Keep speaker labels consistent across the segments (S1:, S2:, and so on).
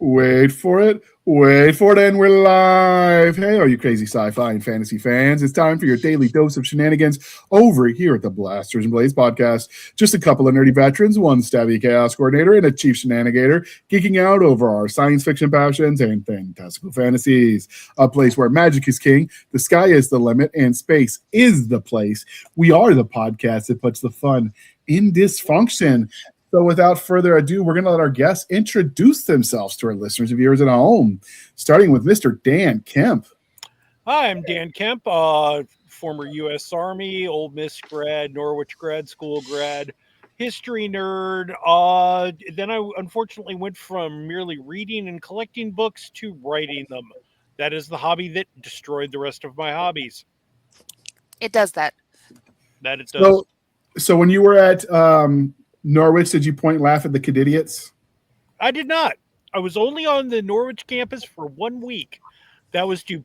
S1: Wait for it. Wait for it, and we're live. Hey, all you crazy sci-fi and fantasy fans. It's time for your daily dose of shenanigans over here at the Blasters and Blades podcast. Just a couple of nerdy veterans, one Stabby chaos coordinator, and a chief shenanigator, geeking out over our science fiction passions and fantastical fantasies. A place where magic is king, the sky is the limit, and space is the place. We are the podcast that puts the fun in dysfunction. So without further ado, we're going to let our guests introduce themselves to our listeners and viewers at home, starting with Mr. Dan Kemp.
S2: Hi, I'm Dan Kemp, former U.S. Army, Ole Miss grad, Norwich grad school grad, history nerd. Then I unfortunately went from merely reading and collecting books to writing them. That is the hobby that destroyed the rest of my hobbies.
S3: It does that.
S2: That it does.
S1: So when you were at Norwich, did you point and laugh at the cadidiots?
S2: I did not. I was only on the Norwich campus for 1 week. That was to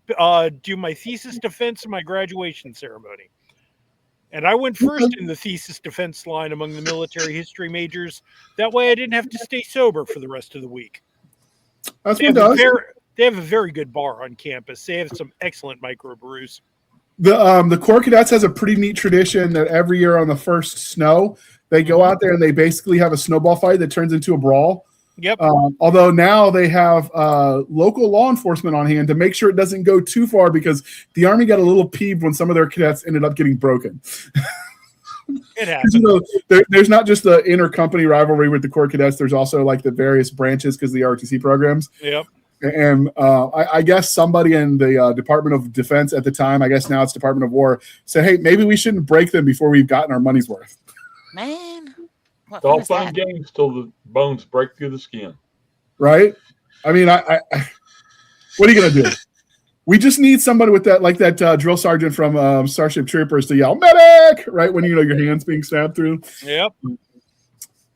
S2: do my thesis defense and my graduation ceremony. And I went first in the thesis defense line among the military history majors. That way I didn't have to stay sober for the rest of the week.
S1: That's what it does.
S2: They have a very good bar on campus. They have some excellent microbrews.
S1: The Corps Cadets has a pretty neat tradition that every year on the first snow, they go out there and they basically have a snowball fight that turns into a brawl.
S2: Yep.
S1: Although now they have local law enforcement on hand to make sure it doesn't go too far, because the Army got a little peeved when some of their cadets ended up getting broken.
S2: It happens.
S1: There's not just the intercompany rivalry with the Corps Cadets. There's also like the various branches because of the ROTC programs.
S2: Yep.
S1: And I guess somebody in the Department of Defense at the time, I guess now it's Department of War, said, hey, maybe we shouldn't break them before we've gotten our money's worth.
S3: Man.
S4: It's all fun and games till the bones break through the skin.
S1: Right? I mean, I what are you going to do? We just need somebody with that, like that drill sergeant from Starship Troopers to yell, medic, right when you know your hand's being stabbed through.
S2: Yep.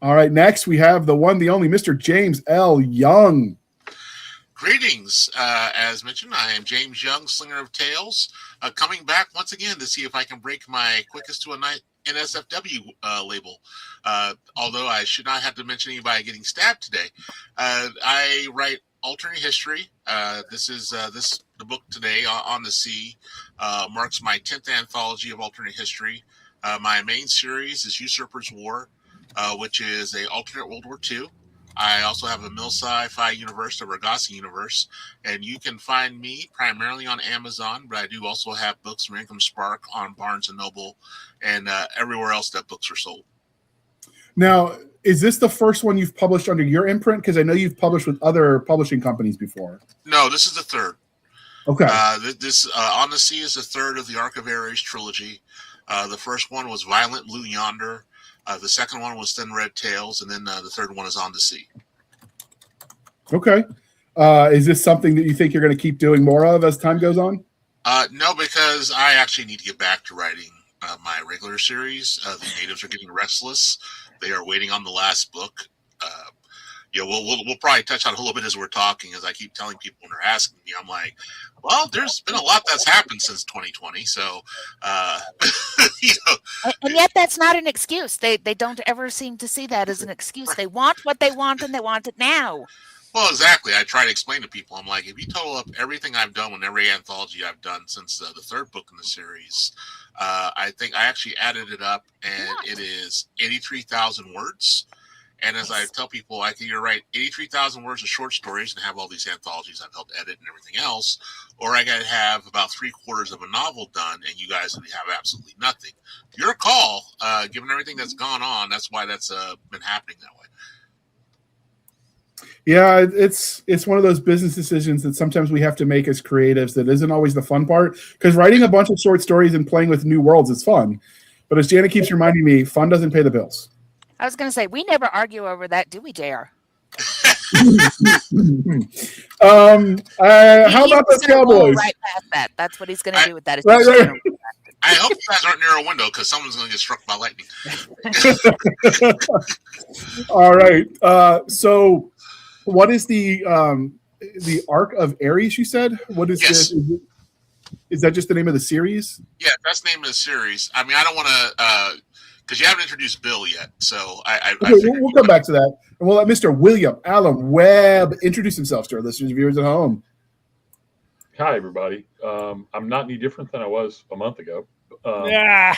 S1: All right, next we have the one, the only Mr. James L. Young.
S5: Greetings. As mentioned, I am James Young, Slinger of Tales, coming back once again to see if I can break my quickest to a night NSFW label. Although I should not have to mention anybody getting stabbed today. I write alternate history. The book today, On the Sea, marks my 10th anthology of alternate history. My main series is Usurper's War, which is a alternate World War II. I also have a Mill Sci-Fi universe, a Ragasi universe, and you can find me primarily on Amazon, but I do also have books from Income Spark on Barnes & Noble and everywhere else that books are sold.
S1: Now, is this the first one you've published under your imprint? Because I know you've published with other publishing companies before.
S5: No, this is the third.
S1: Okay.
S5: This On the Sea is the third of the Arc of Ares trilogy. The first one was Violent Blue Yonder. The second one was Thin Red Tails, and then the third one is On the Sea.
S1: Okay. Is this something that you think you're going to keep doing more of as time goes on?
S5: No, because I actually need to get back to writing my regular series. The natives are getting restless. They are waiting on the last book. We'll probably touch on it a little bit as we're talking, as I keep telling people when they're asking me. I'm like, well, there's been a lot that's happened since 2020. So,
S3: And yet that's not an excuse. They don't ever seem to see that as an excuse. They want what they want, and they want it now.
S5: Well, exactly. I try to explain to people. I'm like, if you total up everything I've done with every anthology I've done since the third book in the series, I think I actually added it up, and it is 83,000 words. And as I tell people, I can either write 83,000 words of short stories and have all these anthologies I've helped edit and everything else, or I got to have about 3/4 of a novel done, and you guys have absolutely nothing. Your call, given everything that's gone on. That's why that's been happening that way.
S1: Yeah, it's one of those business decisions that sometimes we have to make as creatives that isn't always the fun part, because writing a bunch of short stories and playing with new worlds is fun. But as Jana keeps reminding me, fun doesn't pay the bills.
S3: I was going to say, we never argue over that, do we, JR?
S1: How about the Cowboys?
S3: Right past that. That's what he's going to do with that.
S1: Right.
S5: I hope you guys aren't near a window, because someone's going to get struck by lightning.
S1: All right. So what is the Arc of Ares, you said? What is this? Is that just the name of the series?
S5: Yeah, that's the name of the series. I mean, I don't want to, because you haven't introduced Bill yet. So
S1: we'll come back to that. And we'll let Mr. William Allen Webb introduce himself to our listeners and viewers at home.
S4: Hi, everybody. I'm not any different than I was a month ago.
S2: Yeah.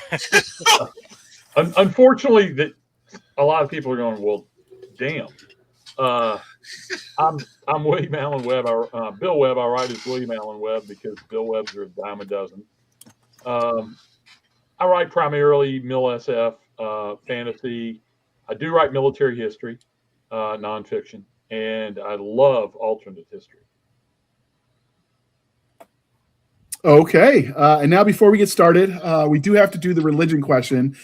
S4: Unfortunately, that a lot of people are going, well, damn. I'm William Allen Webb. Bill Webb. I write as William Allen Webb because Bill Webbs are a dime a dozen. I write primarily MIL-SF, fantasy. I do write military history, nonfiction, and I love alternate history.
S1: Okay. And now before we get started, we do have to do the religion question.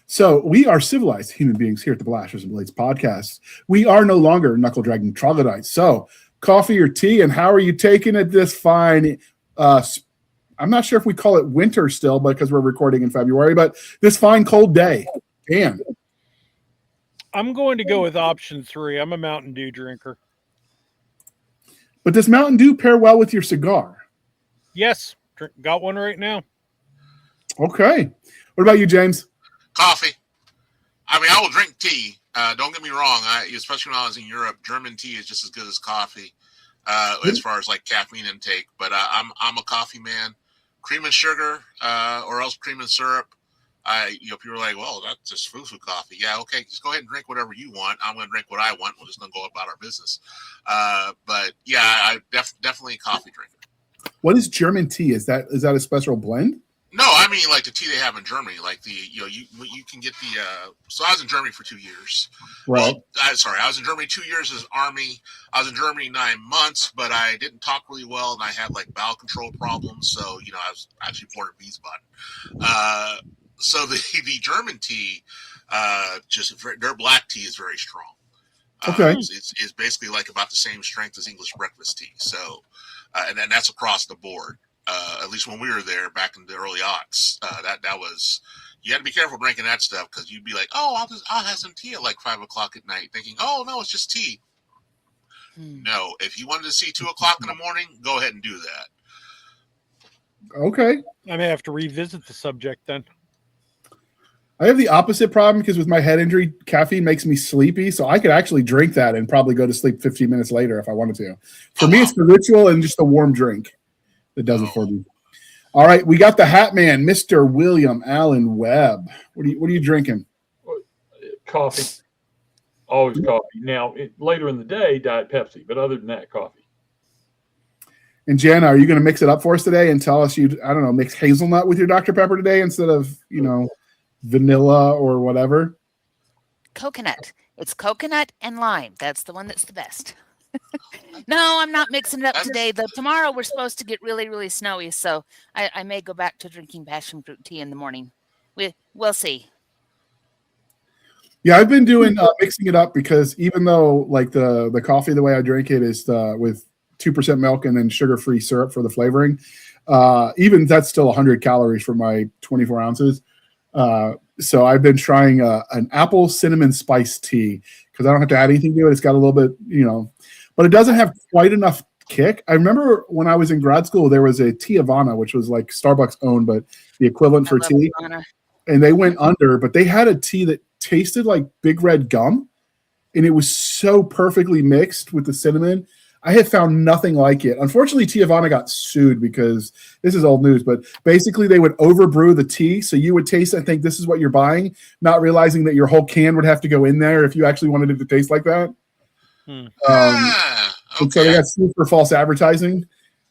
S1: So we are civilized human beings here at the Blasters and Blades podcast. We are no longer knuckle-dragging troglodytes. So coffee or tea, and how are you taking it this fine I'm not sure if we call it winter still because we're recording in February, but this fine cold day. Damn.
S2: I'm going to go with option 3. I'm a Mountain Dew drinker.
S1: But does Mountain Dew pair well with your cigar?
S2: Yes. Got one right now.
S1: Okay. What about you, James?
S5: Coffee. I mean, I will drink tea. Don't get me wrong. Especially when I was in Europe, German tea is just as good as coffee as far as like caffeine intake. But I'm a coffee man. Cream and sugar, or else cream and syrup. People are like, well, that's just foo-foo coffee. Yeah, okay, just go ahead and drink whatever you want. I'm going to drink what I want. We're just going to go about our business. But yeah, I definitely a coffee drinker.
S1: What is German tea? Is that a special blend?
S5: No, I mean like the tea they have in Germany. Like you can get the. So I was in Germany for 2 years.
S1: Right.
S5: Well, I was in Germany 2 years as Army. I was in Germany 9 months, but I didn't talk really well, and I had like bowel control problems. So I was actually born a Wiesbaden. So the German tea, their black tea is very strong.
S1: Okay.
S5: It's basically like about the same strength as English breakfast tea. So, and that's across the board. At least when we were there back in the early aughts, that was, you had to be careful drinking that stuff because you'd be like, oh, I'll have some tea at like 5 o'clock at night, thinking, oh no, it's just tea. No, if you wanted to see 2 o'clock in the morning, go ahead and do that.
S1: Okay.
S2: I may have to revisit the subject then.
S1: I have the opposite problem because with my head injury, caffeine makes me sleepy. So I could actually drink that and probably go to sleep 15 minutes later if I wanted to. For me, it's the ritual and just a warm drink that does it for me. All right, we got the Hat Man, Mr. William Allen Webb. What are you drinking?
S4: Coffee. Always coffee. Now, later in the day, Diet Pepsi. But other than that, coffee.
S1: And Jana, are you going to mix it up for us today and tell us mix hazelnut with your Dr. Pepper today instead of, vanilla or whatever?
S3: Coconut. It's coconut and lime. That's the one that's the best. No, I'm not mixing it up today. Tomorrow we're supposed to get really, really snowy, so I may go back to drinking passion fruit tea in the morning. We'll see.
S1: Yeah, I've been doing mixing it up because even though like the coffee, the way I drink it is with 2% milk and then sugar-free syrup for the flavoring, even that's still 100 calories for my 24 ounces. So I've been trying an apple cinnamon spice tea because I don't have to add anything to it. It's got a little bit, but it doesn't have quite enough kick. I remember when I was in grad school, there was a Tiavana, which was like Starbucks owned, but the equivalent for tea. And they went under, but they had a tea that tasted like Big Red gum. And it was so perfectly mixed with the cinnamon. I had found nothing like it. Unfortunately, Tiavana got sued because this is old news, but basically they would overbrew the tea. So you would taste and think this is what you're buying, not realizing that your whole can would have to go in there if you actually wanted it to taste like that.
S5: Okay.
S1: And so they got sued for false advertising.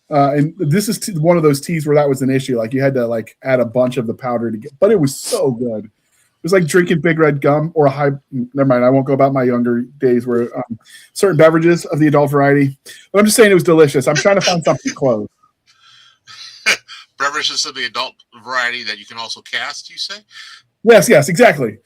S1: And this is one of those teas where that was an issue. Like you had to like add a bunch of the powder to get, but it was so good. It was like drinking Big Red gum or never mind. I won't go about my younger days where certain beverages of the adult variety. But I'm just saying it was delicious. I'm trying to find something close.
S5: Beverages of the adult variety that you can also cast, you say?
S1: Yes, exactly.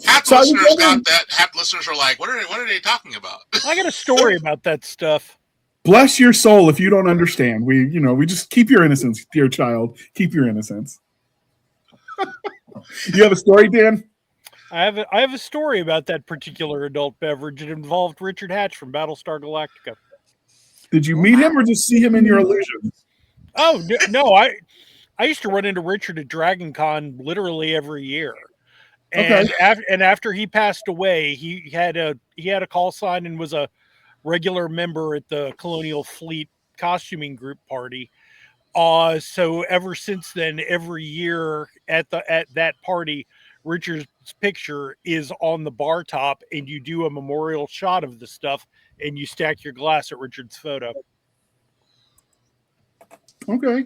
S5: Half listeners got that. Half listeners are like, what are they talking about?
S2: I got a story about that stuff.
S1: Bless your soul if you don't understand. We just keep your innocence, dear child. Keep your innocence. You have a story, Dan?
S2: I have a story about that particular adult beverage. It involved Richard Hatch from Battlestar Galactica.
S1: Did you meet him or just see him in your illusions?
S2: Oh no! I used to run into Richard at Dragon Con literally every year, And after he passed away, he had a call sign and was a regular member at the Colonial Fleet costuming group party. So ever since then, every year at that party, Richard's picture is on the bar top, and you do a memorial shot of the stuff, and you stack your glass at Richard's photo.
S1: Okay.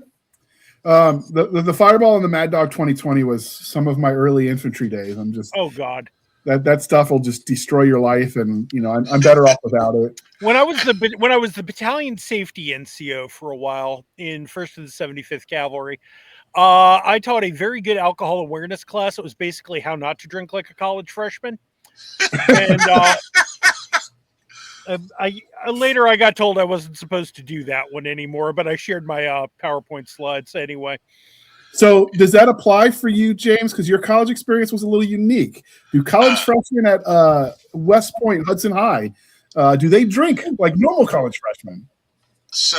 S1: The Fireball and the Mad Dog 2020 was some of my early infantry days. I'm just
S2: Oh God.
S1: That stuff will just destroy your life, and I'm better off without it.
S2: When I was the battalion safety NCO for a while in 1st of the 75th Cavalry, I taught a very good alcohol awareness class. It was basically how not to drink like a college freshman. And later I got told I wasn't supposed to do that one anymore, but I shared my PowerPoint slides anyway.
S1: So does that apply for you, James? Because your college experience was a little unique. Do college freshmen at West Point, Hudson High, do they drink like normal college freshmen?
S5: So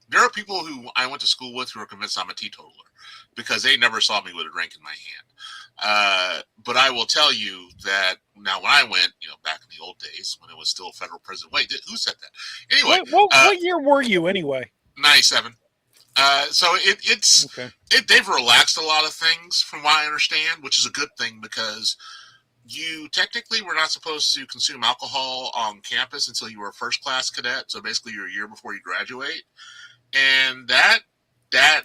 S5: there are people who I went to school with who are convinced I'm a teetotaler because they never saw me with a drink in my hand. But I will tell you that now when I went, back in the old days when it was still federal prison. Wait, who said that? Anyway,
S2: what year were you anyway?
S5: 97. So it's
S2: okay.
S5: They've relaxed a lot of things from what I understand, which is a good thing because you technically were not supposed to consume alcohol on campus until you were a first class cadet. So basically you're a year before you graduate. And that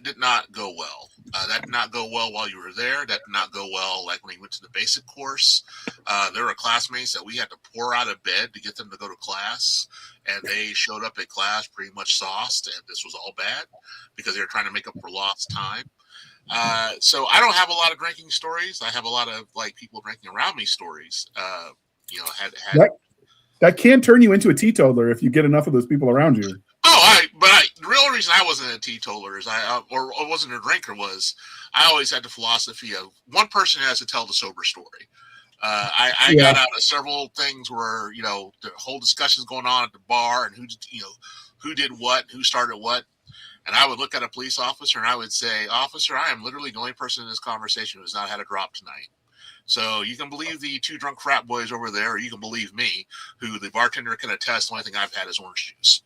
S5: did not go well. That did not go well while you were there. That did not go well like when you went to the basic course. There were classmates that we had to pour out of bed to get them to go to class. And they showed up at class pretty much sauced. And this was all bad because they were trying to make up for lost time. So I don't have a lot of drinking stories. I have a lot of people drinking around me stories.
S1: That can turn you into a teetotaler if you get enough of those people around you.
S5: The real reason I wasn't a teetotaler is or wasn't a drinker was I always had the philosophy of one person has to tell the sober story. I got out of several things where the whole discussions going on at the bar and who did what, who started what, and I would look at a police officer and I would say, "Officer, I am literally the only person in this conversation who has not had a drop tonight. So you can believe the two drunk frat boys over there, or you can believe me, who the bartender can attest. The only thing I've had is orange juice."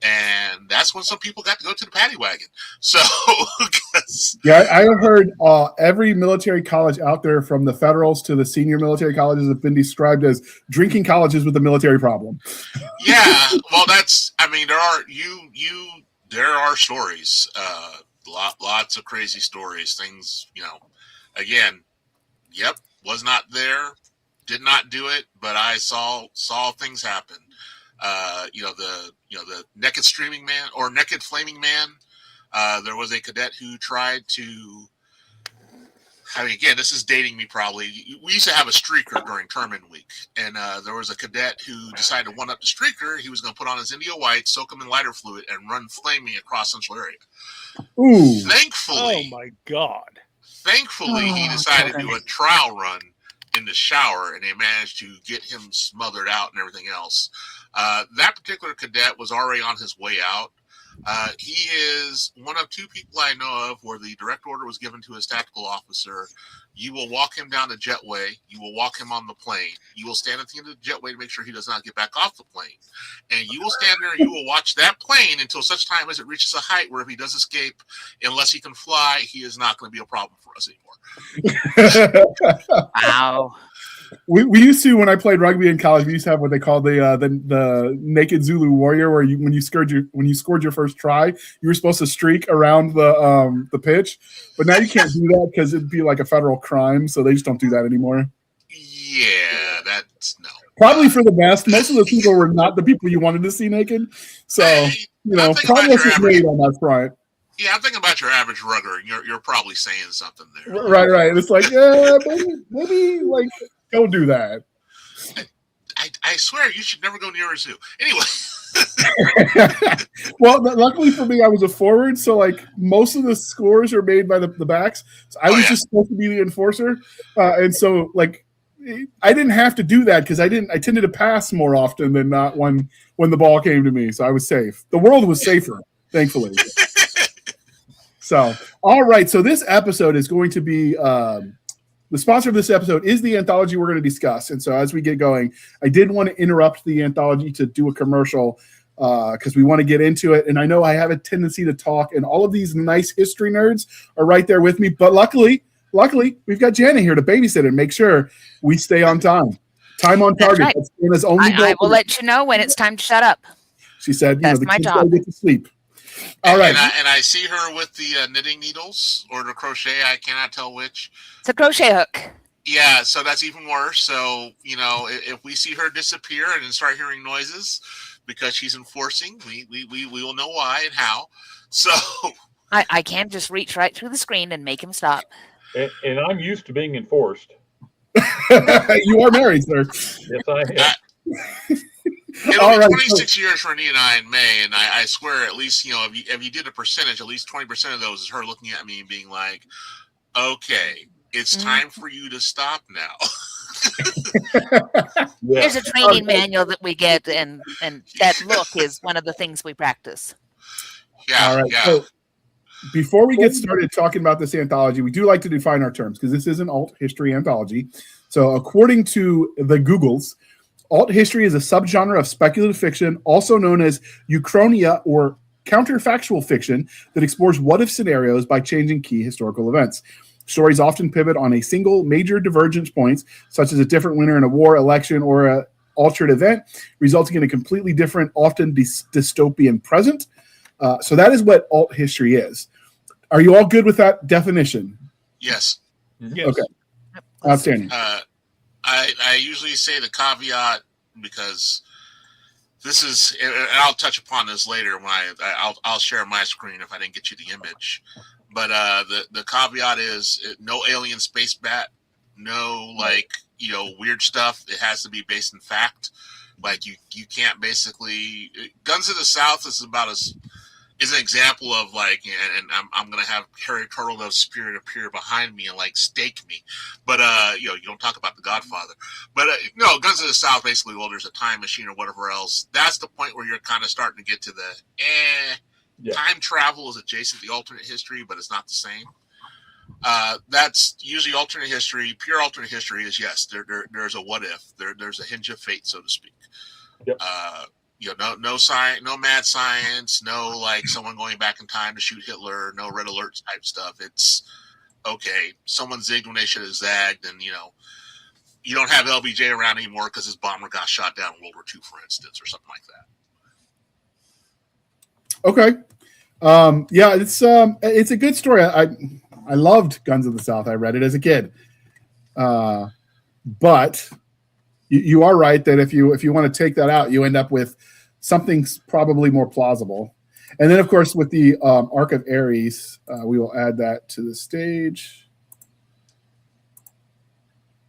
S5: And that's when some people got to go to the paddy wagon. So,
S1: yeah, I have heard every military college out there, from the federals to the senior military colleges, have been described as drinking colleges with a military problem.
S5: Yeah, well, there are stories, lots of crazy stories. Things, again, yep, was not there, did not do it, but I saw things happen. The naked streaming man or naked flaming man. There was a cadet who tried to. Again, this is dating me probably. We used to have a streaker during term-in week, and there was a cadet who decided to one-up the streaker. He was going to put on his India white, soak him in lighter fluid, and run flaming across Central area.
S1: Ooh!
S5: Thankfully,
S2: oh my God!
S5: Thankfully, he decided to do a trial run in the shower, and they managed to get him smothered out and everything else. That particular cadet was already on his way out. He is one of two people I know of where the direct order was given to his tactical officer. You will walk him down the jetway. You will walk him on the plane. You will stand at the end of the jetway to make sure he does not get back off the plane. And you will stand there and you will watch that plane until such time as it reaches a height where if he does escape, unless he can fly, he is not going to be a problem for us anymore.
S3: Wow.
S1: We used to, when I played rugby in college, we used to have what they called the naked Zulu warrior, where when you scored your first try, you were supposed to streak around the pitch. But now you can't do that because it'd be like a federal crime, so they just don't do that anymore.
S5: Yeah, that's no.
S1: Probably for the best. Most of the people were not the people you wanted to see naked, so progress was made on that front.
S5: Yeah, I'm thinking about your average rugger, and you're probably saying something there.
S1: Right. It's like, yeah, maybe like. Don't do that.
S5: I swear you should never go near a zoo. Anyway.
S1: Well, luckily for me, I was a forward, so most of the scores are made by the backs. So I was just supposed to be the enforcer, and so I didn't have to do that because I tended to pass more often than not when the ball came to me. So I was safe. The world was safer, thankfully. So, all right. So this episode is going to be the sponsor of this episode is the anthology we're going to discuss. And so as we get going, I did want to interrupt the anthology to do a commercial because we want to get into it. And I know I have a tendency to talk, and all of these nice history nerds are right there with me. But luckily, we've got Jana here to babysit and make sure we stay on time. Time on target.
S3: Right.
S1: That's Jana's only goal.
S3: I will let you know when it's time to shut up.
S1: She said,
S3: That's
S1: the
S3: my
S1: kids
S3: job.
S1: gotta get to sleep. All right.
S5: And I see her with the knitting needles or the crochet. I cannot tell which.
S3: It's a crochet hook.
S5: Yeah, so that's even worse. So, if we see her disappear and then start hearing noises because she's enforcing, we will know why and how. So
S3: I can just reach right through the screen and make him stop.
S4: And I'm used to being enforced.
S1: You are married, sir.
S4: Yes, I am.
S5: It'll
S1: All
S5: be
S1: right,
S5: 26 years for Anita and I in May, and I swear at least, if you did a percentage, at least 20% of those is her looking at me and being like, okay, it's time for you to stop now.
S4: Yeah.
S3: There's a training manual that we get, and that look is one of the things we practice.
S5: Yeah,
S1: All right.
S5: yeah.
S1: So before we get started talking about this anthology, we do like to define our terms because this is an alt history anthology. So according to the Googles, alt history is a subgenre of speculative fiction, also known as uchronia or counterfactual fiction, that explores what-if scenarios by changing key historical events. Stories often pivot on a single major divergence points, such as a different winner in a war, election, or an altered event, resulting in a completely different, often dystopian present. So that is what alt history is. Are you all good with that definition?
S5: Yes.
S2: Yes.
S1: Okay. Outstanding.
S5: I usually say the caveat because this is, and I'll touch upon this later when I'll share my screen if I didn't get you the image. But the caveat is no alien space bat, no weird stuff. It has to be based in fact. Like you can't basically. Guns of the South is an example of and I'm gonna have Harry Turtledove's spirit appear behind me and stake me, but you don't talk about The Godfather, but no, Guns of the South basically, there's a time machine or whatever else. That's the point where you're kind of starting to get to the time travel is adjacent to the alternate history, but it's not the same. That's usually alternate history. Pure alternate history is yes, there's a what if, there's a hinge of fate, so to speak.
S4: Yep.
S5: No science, no mad science, no someone going back in time to shoot Hitler, no red alert type stuff. It's okay. Someone zigged when they should have zagged, and you don't have LBJ around anymore because his bomber got shot down in World War II, for instance, or something like
S1: Okay. Yeah, it's a good story. I loved Guns of the South. I read it as a kid. But you are right that if you want to take that out, you end up with something probably more plausible. And then, of course, with the Arc of Ares, we will add that to the stage.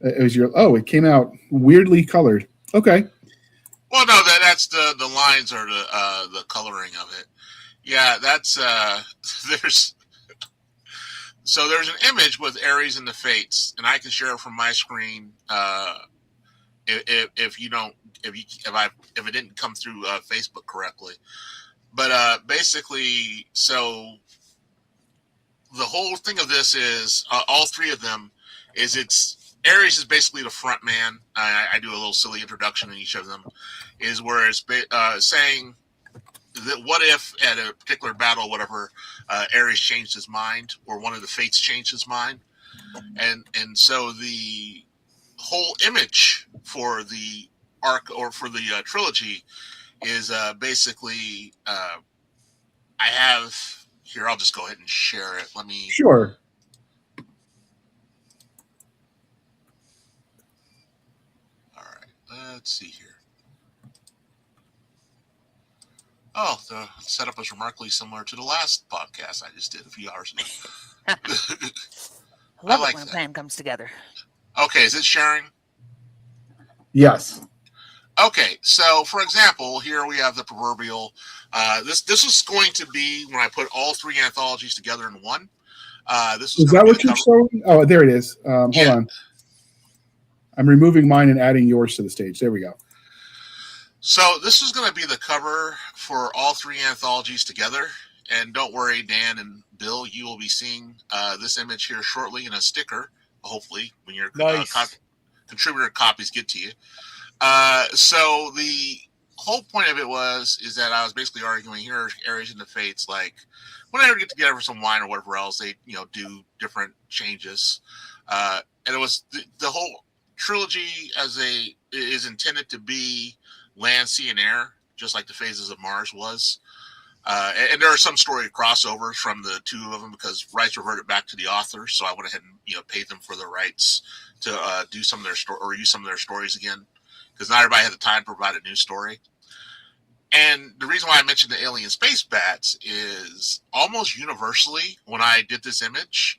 S1: It came out weirdly colored. Okay.
S5: Well, no, that's the lines are the coloring of it. Yeah, that's there's an image with Ares and the Fates, and I can share it from my screen. If it didn't come through Facebook correctly, but basically, so the whole thing of this is all three of them is Ares is basically the front man. I do a little silly introduction in each of them, is where it's saying that what if at a particular battle, whatever, Ares changed his mind, or one of the Fates changed his mind, and so the whole image for the arc or for the trilogy is basically I have here. I'll just go ahead and share it. Let me.
S1: Sure.
S5: All right. Let's see here. Oh, the setup is remarkably similar to the last podcast I just did a few hours ago.
S3: I love
S5: like
S3: it when
S5: that.
S3: a plan comes together.
S5: Okay, is it sharing?
S1: Yes.
S5: Okay, so for example, here we have the proverbial. This is going to be when I put all three anthologies together in one. This
S1: Is that what you're showing? Oh, there it is. Hold on. I'm removing mine and adding yours to the stage. There we go.
S5: So this is going to be the cover for all three anthologies together, and don't worry, Dan and Bill, you will be seeing this image here shortly in a sticker, hopefully, when your
S2: Nice.
S5: contributor copies get to you. So the whole point of it is that I was basically arguing here are areas in the fates, like when I ever get together for some wine or whatever else, they do different changes. And it was the whole trilogy is intended to be land, sea, and air, just like the phases of Mars was. And there are some story crossovers from the two of them because rights reverted back to the authors. So I went ahead and paid them for the rights to do some of their story or use some of their stories again, because not everybody had the time to provide a new story. And the reason why I mentioned the alien space bats is almost universally when I did this image,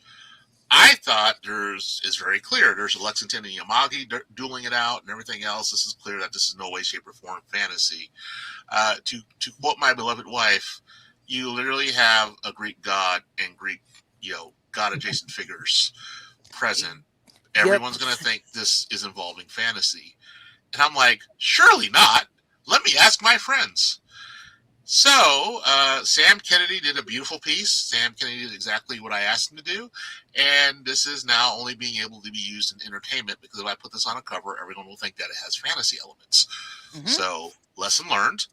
S5: I thought it's very clear. There's a Lexington and Yamagi dueling it out and everything else. This is clear that this is no way, shape, or form fantasy. To quote my beloved wife, you literally have a Greek god and Greek, god adjacent figures present. Everyone's going to think this is involving fantasy. And I'm like, surely not. Let me ask my friends. So Sam Kennedy did a beautiful piece. Sam Kennedy did exactly what I asked him to do. And this is now only being able to be used in entertainment, because if I put this on a cover, everyone will think that it has fantasy elements. Mm-hmm. So lesson learned.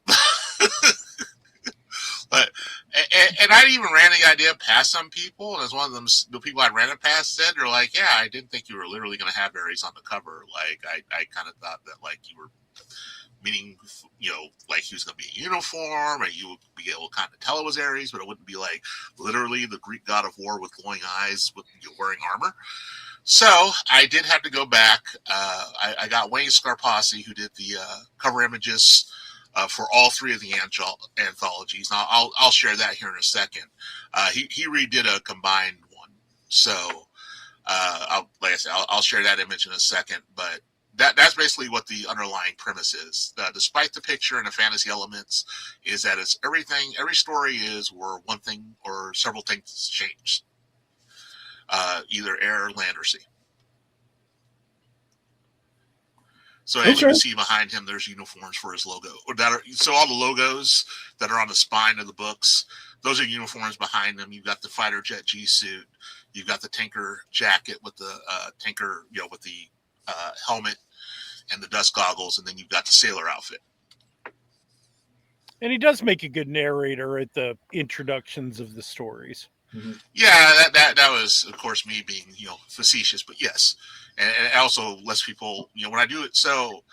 S5: And I even ran the idea past some people, and as one of them, the people I ran it past said, they're like, yeah, I didn't think you were literally going to have Ares on the cover. Like, I kind of thought that, like, you were meaning, like he was going to be in uniform, and you would be able to kind of tell it was Ares, but it wouldn't be like literally the Greek god of war with glowing eyes with wearing armor. So I did have to go back. I got Wayne Scarpasi, who did the cover images for all three of the anthologies. Now I'll share that here in a second. He redid a combined one, so like I said, I'll share that image in a second. But that's basically what the underlying premise is. Despite the picture and the fantasy elements, is that it's everything. Every story is where one thing or several things change, either air, land, or sea. So as you can see behind him, there's uniforms for his logo. So all the logos that are on the spine of the books, those are uniforms behind them. You've got the fighter jet G suit. You've got the tanker jacket with the tanker, with the helmet and the dust goggles, and then you've got the sailor outfit.
S2: And he does make a good narrator at the introductions of the stories.
S5: Mm-hmm. Yeah, that was, of course, me being facetious, but yes. And also lets people, when I do it. So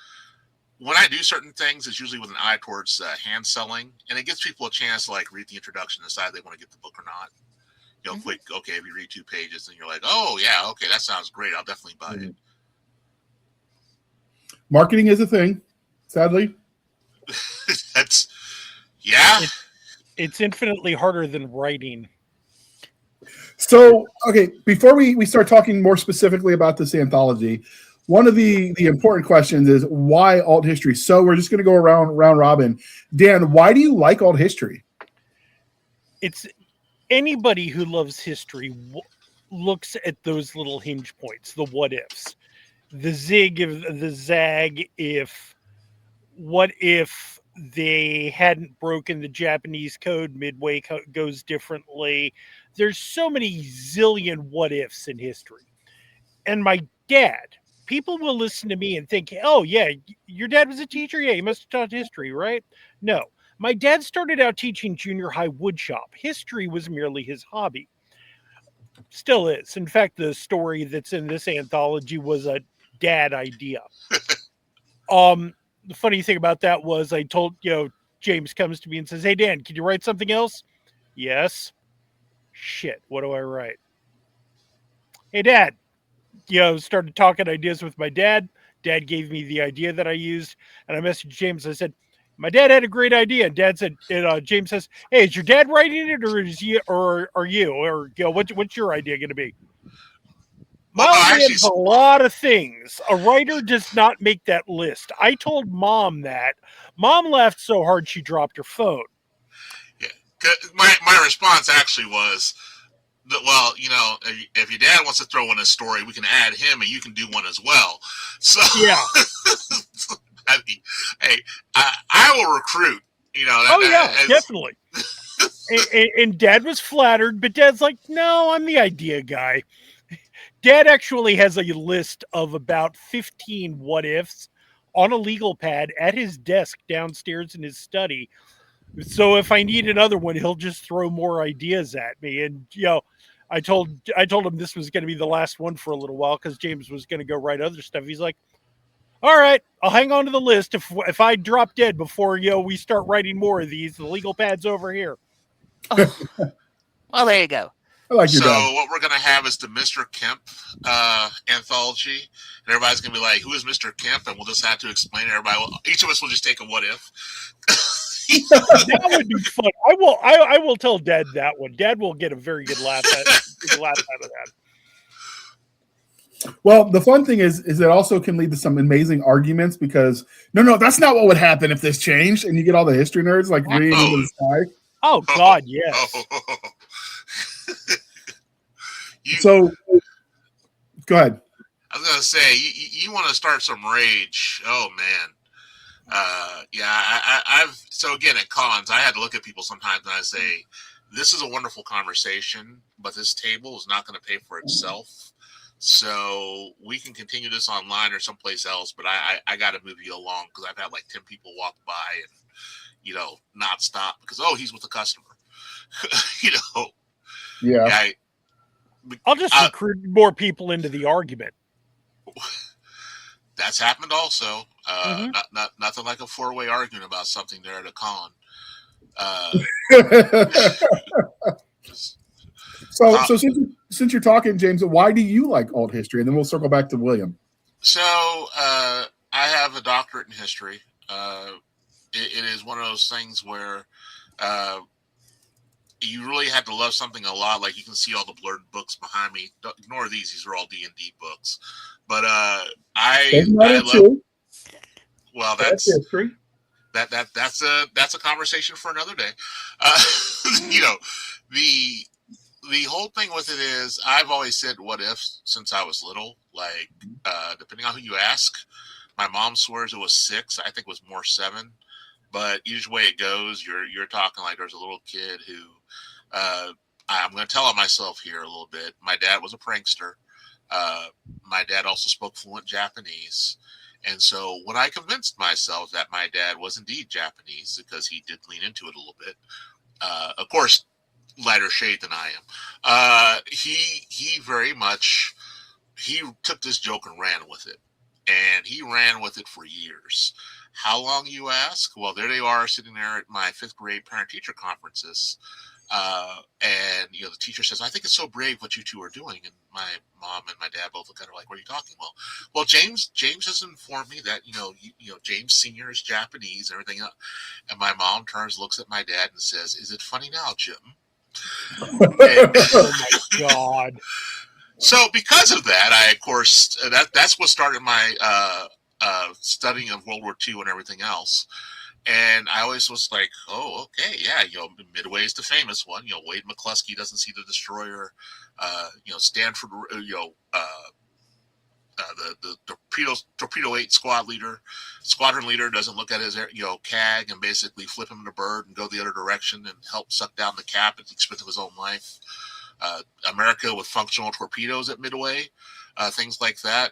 S5: when I do certain things, it's usually with an eye towards hand selling, and it gives people a chance to read the introduction and decide if they want to get the book or not. Mm-hmm. Quick, okay, if you read 2 pages, and you're like, oh yeah, okay, that sounds great. I'll definitely buy it.
S1: Marketing is a thing, sadly.
S2: It's infinitely harder than writing.
S1: So, okay, before we start talking more specifically about this anthology, one of the important questions is why alt history? So we're just going to go round robin. Dan, why do you like alt history?
S2: It's anybody who loves history looks at those little hinge points, the what ifs, the zig, the zag, what if they hadn't broken the Japanese code, Midway goes differently. There's so many zillion what ifs in history. And my dad, people will listen to me and think, oh yeah, your dad was a teacher? Yeah, he must have taught history, right? No, my dad started out teaching junior high woodshop. History was merely his hobby. Still is. In fact, the story that's in this anthology was a dad idea. The funny thing about that was I told, James comes to me and says, hey, Dan, can you write something else? Yes. Shit, what do I write? Hey, Dad. Started talking ideas with my dad. Dad gave me the idea that I used, and I messaged James. I said, my dad had a great idea. And Dad said, James says, hey, is your dad writing it, or is you, or are you, or what's your idea going to be? Mom has a lot of things. A writer does not make that list. I told Mom that. Mom laughed so hard she dropped her phone.
S5: Yeah, my response actually was, well, if your dad wants to throw in a story, we can add him, and you can do one as well. So
S2: yeah,
S5: I will recruit.
S2: Definitely. And Dad was flattered, but Dad's like, no, I'm the idea guy. Dad actually has a list of about 15 what ifs on a legal pad at his desk downstairs in his study. So if I need another one, he'll just throw more ideas at me. And I told him this was going to be the last one for a little while because James was going to go write other stuff. He's like, all right, I'll hang on to the list. If I drop dead before we start writing more of these, the legal pad's over here.
S3: Oh. Well, there you go.
S1: I like your
S5: So
S1: dad.
S5: what we're gonna have is the Mr. Kemp anthology, and everybody's gonna be like, "Who is Mr. Kemp?" And we'll just have to explain. Everybody, each of us will just take a what if.
S2: That would be fun. I will tell Dad that one. Dad will get a very good laugh out of that.
S1: Well, the fun thing is it also can lead to some amazing arguments because no, that's not what would happen if this changed, and you get all the history nerds like reading into the sky.
S2: Oh God, yes.
S1: So, go ahead.
S5: I was gonna say you want to start some rage. Oh man, I've so again at cons I had to look at people sometimes and I say, this is a wonderful conversation, but this table is not going to pay for itself. So we can continue this online or someplace else, but I got to move you along because I've had like 10 people walk by and not stop because he's with the customer.
S1: Yeah.
S2: I'll just recruit more people into the argument.
S5: That's happened also. Nothing like a 4-way argument about something there at a con.
S1: So since you're talking, James, why do you like alt history? And then we'll circle back to William.
S5: So I have a doctorate in history. It is one of those things where you really have to love something a lot. Like you can see all the blurred books behind me. Don't ignore these. These are all D&D books. But I love. Well, that's
S4: history.
S5: That's a conversation for another day. The whole thing with it is I've always said what if since I was little. Like depending on who you ask, my mom swears it was 6. I think it was more 7. But each way it goes, you're talking like there's a little kid who I'm going to tell on myself here a little bit. My dad was a prankster. My dad also spoke fluent Japanese. And so when I convinced myself that my dad was indeed Japanese, because he did lean into it a little bit, of course, lighter shade than I am, he very much, he took this joke and ran with it. And he ran with it for years. How long, you ask? Well, there they are sitting there at my 5th grade parent-teacher conferences. And the teacher says, I think it's so brave what you two are doing. And my mom and my dad both look at her like, what are you talking about? Well, James has informed me that, James Sr. is Japanese and everything else. And my mom turns, looks at my dad and says, is it funny now, Jim?
S2: Oh my God.
S5: So because of that, I, of course, that's what started my studying of World War II and everything else. And I always was like, oh, okay, yeah, Midway is the famous one. Wade McCluskey doesn't see the destroyer. Stanford, the torpedo 8 squadron leader doesn't look at his CAG and basically flip him the bird and go the other direction and help suck down the cap at the expense of his own life. America with functional torpedoes at Midway, things like that.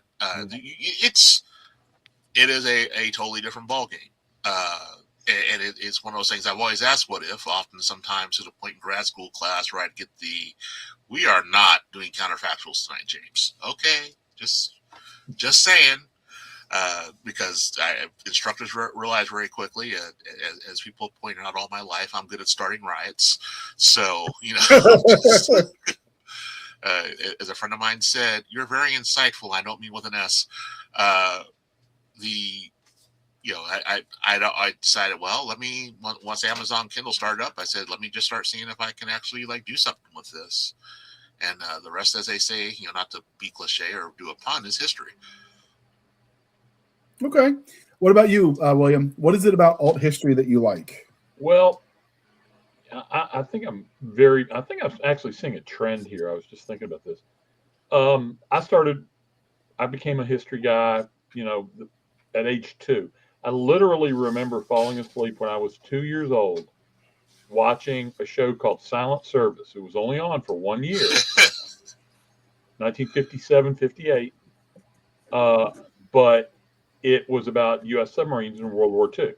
S5: It is a totally different ballgame. And it's one of those things I've always asked what if, often sometimes to the point in grad school class where I'd get we are not doing counterfactuals tonight, James. Okay, just saying, because instructors realize very quickly, as people pointed out all my life, I'm good at starting riots. So, as a friend of mine said, you're very insightful. I don't mean with an S. I decided, well, once Amazon Kindle started up, I said, let me just start seeing if I can actually do something with this. And the rest, as they say, not to be cliche or do a pun, is history.
S1: Okay. What about you, William? What is it about alt history that you like?
S4: Well, I think I'm actually seeing a trend here. I was just thinking about this. I became a history guy, at age 2. I literally remember falling asleep when I was 2 years old watching a show called Silent Service. It was only on for 1 year, 1957, 58. But it was about U.S. submarines in World War II.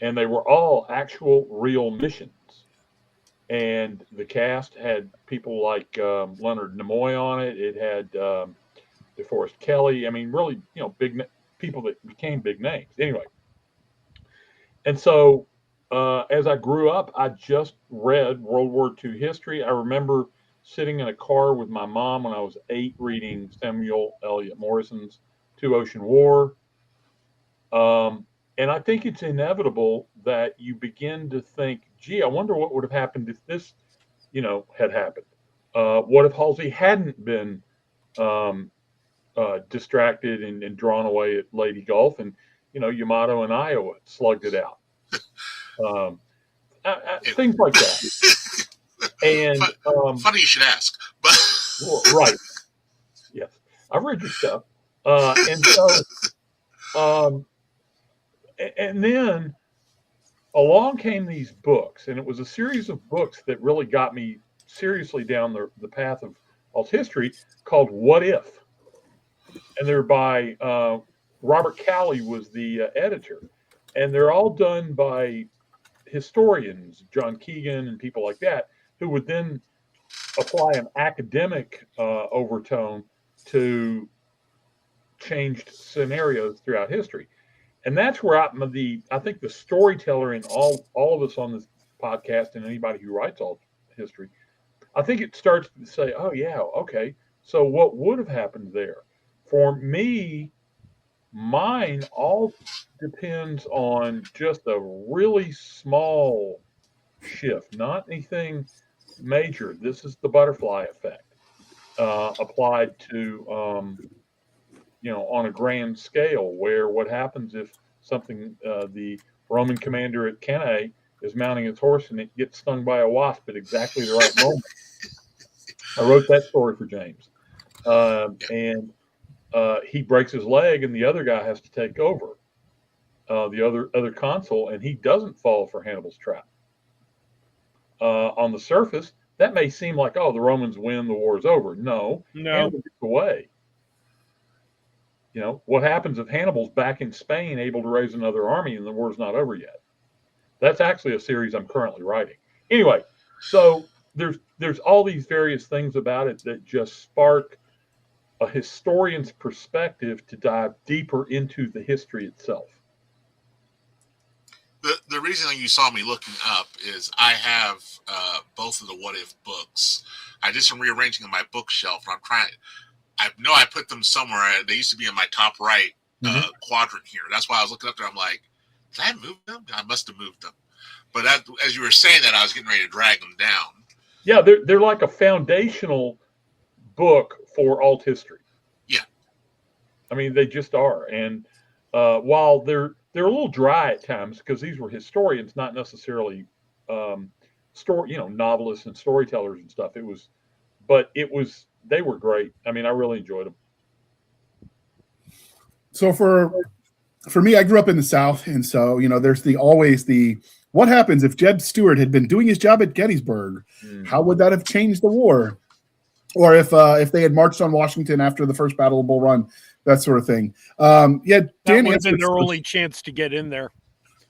S4: And they were all actual real missions. And the cast had people like Leonard Nimoy on it. It had DeForest Kelley. I mean, really, big people that became big names. Anyway, and so as I grew up, I just read World War II history. I remember sitting in a car with my mom when I was 8 reading Samuel Eliot Morrison's Two Ocean War. And I think it's inevitable that you begin to think, gee, I wonder what would have happened if this, had happened. What if Halsey hadn't been distracted and drawn away at Lady Gulf, and Yamato and Iowa slugged it out. Things like that. And
S5: funny you should ask, but
S4: right, yes, I've read your stuff, and so, and then along came these books, and it was a series of books that really got me seriously down the path of alt history, called What If? And they're by Robert Cowley was the editor, and they're all done by historians, John Keegan and people like that, who would then apply an academic overtone to changed scenarios throughout history. And that's where I think the storyteller in all of us on this podcast, and anybody who writes alt history, I think it starts to say, oh yeah, okay, so what would have happened there? For me, mine all depends on just a really small shift, not anything major. This is the butterfly effect applied to, on a grand scale, where what happens if something, the Roman commander at Cannae is mounting his horse and it gets stung by a wasp at exactly the right moment. I wrote that story for James. And he breaks his leg and the other guy has to take over, the other consul, and he doesn't fall for Hannibal's trap. On the surface, that may seem like, oh, the Romans win, the war is over. No. Hannibal gets away. What happens if Hannibal's back in Spain able to raise another army and the war's not over yet? That's actually a series I'm currently writing. Anyway, so there's all these various things about it that just spark a historian's perspective to dive deeper into the history itself.
S5: The reason you saw me looking up is I have both of the What If books. I did some rearranging on my bookshelf, and I know I put them somewhere. They used to be in my top right quadrant here. That's why I was looking up there. I'm like, did I move them? I must have moved them. But as you were saying that, I was getting ready to drag them down.
S4: Yeah, they're like a foundational book for alt history.
S5: Yeah.
S4: I mean, they just are. And while they're a little dry at times, because these were historians, not necessarily novelists and storytellers and stuff. They were great. I mean, I really enjoyed them.
S1: So for me, I grew up in the South, and so there's always the what happens if Jeb Stuart had been doing his job at Gettysburg? How would that have changed the war? Or if they had marched on Washington after the first Battle of Bull Run, that sort of thing. Dan,
S2: that would have been their only chance to get in there.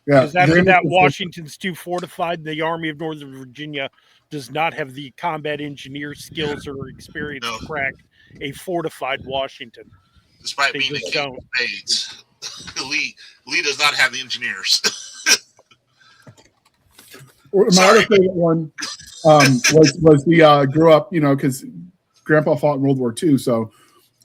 S1: Yeah,
S2: because after that, Washington's too fortified. The Army of Northern Virginia does not have the combat engineer skills or experience to crack a fortified Washington.
S5: Despite being the king of spades, Lee does not have the engineers.
S1: My other favorite one was the grew up, because Grandpa fought in World War II, so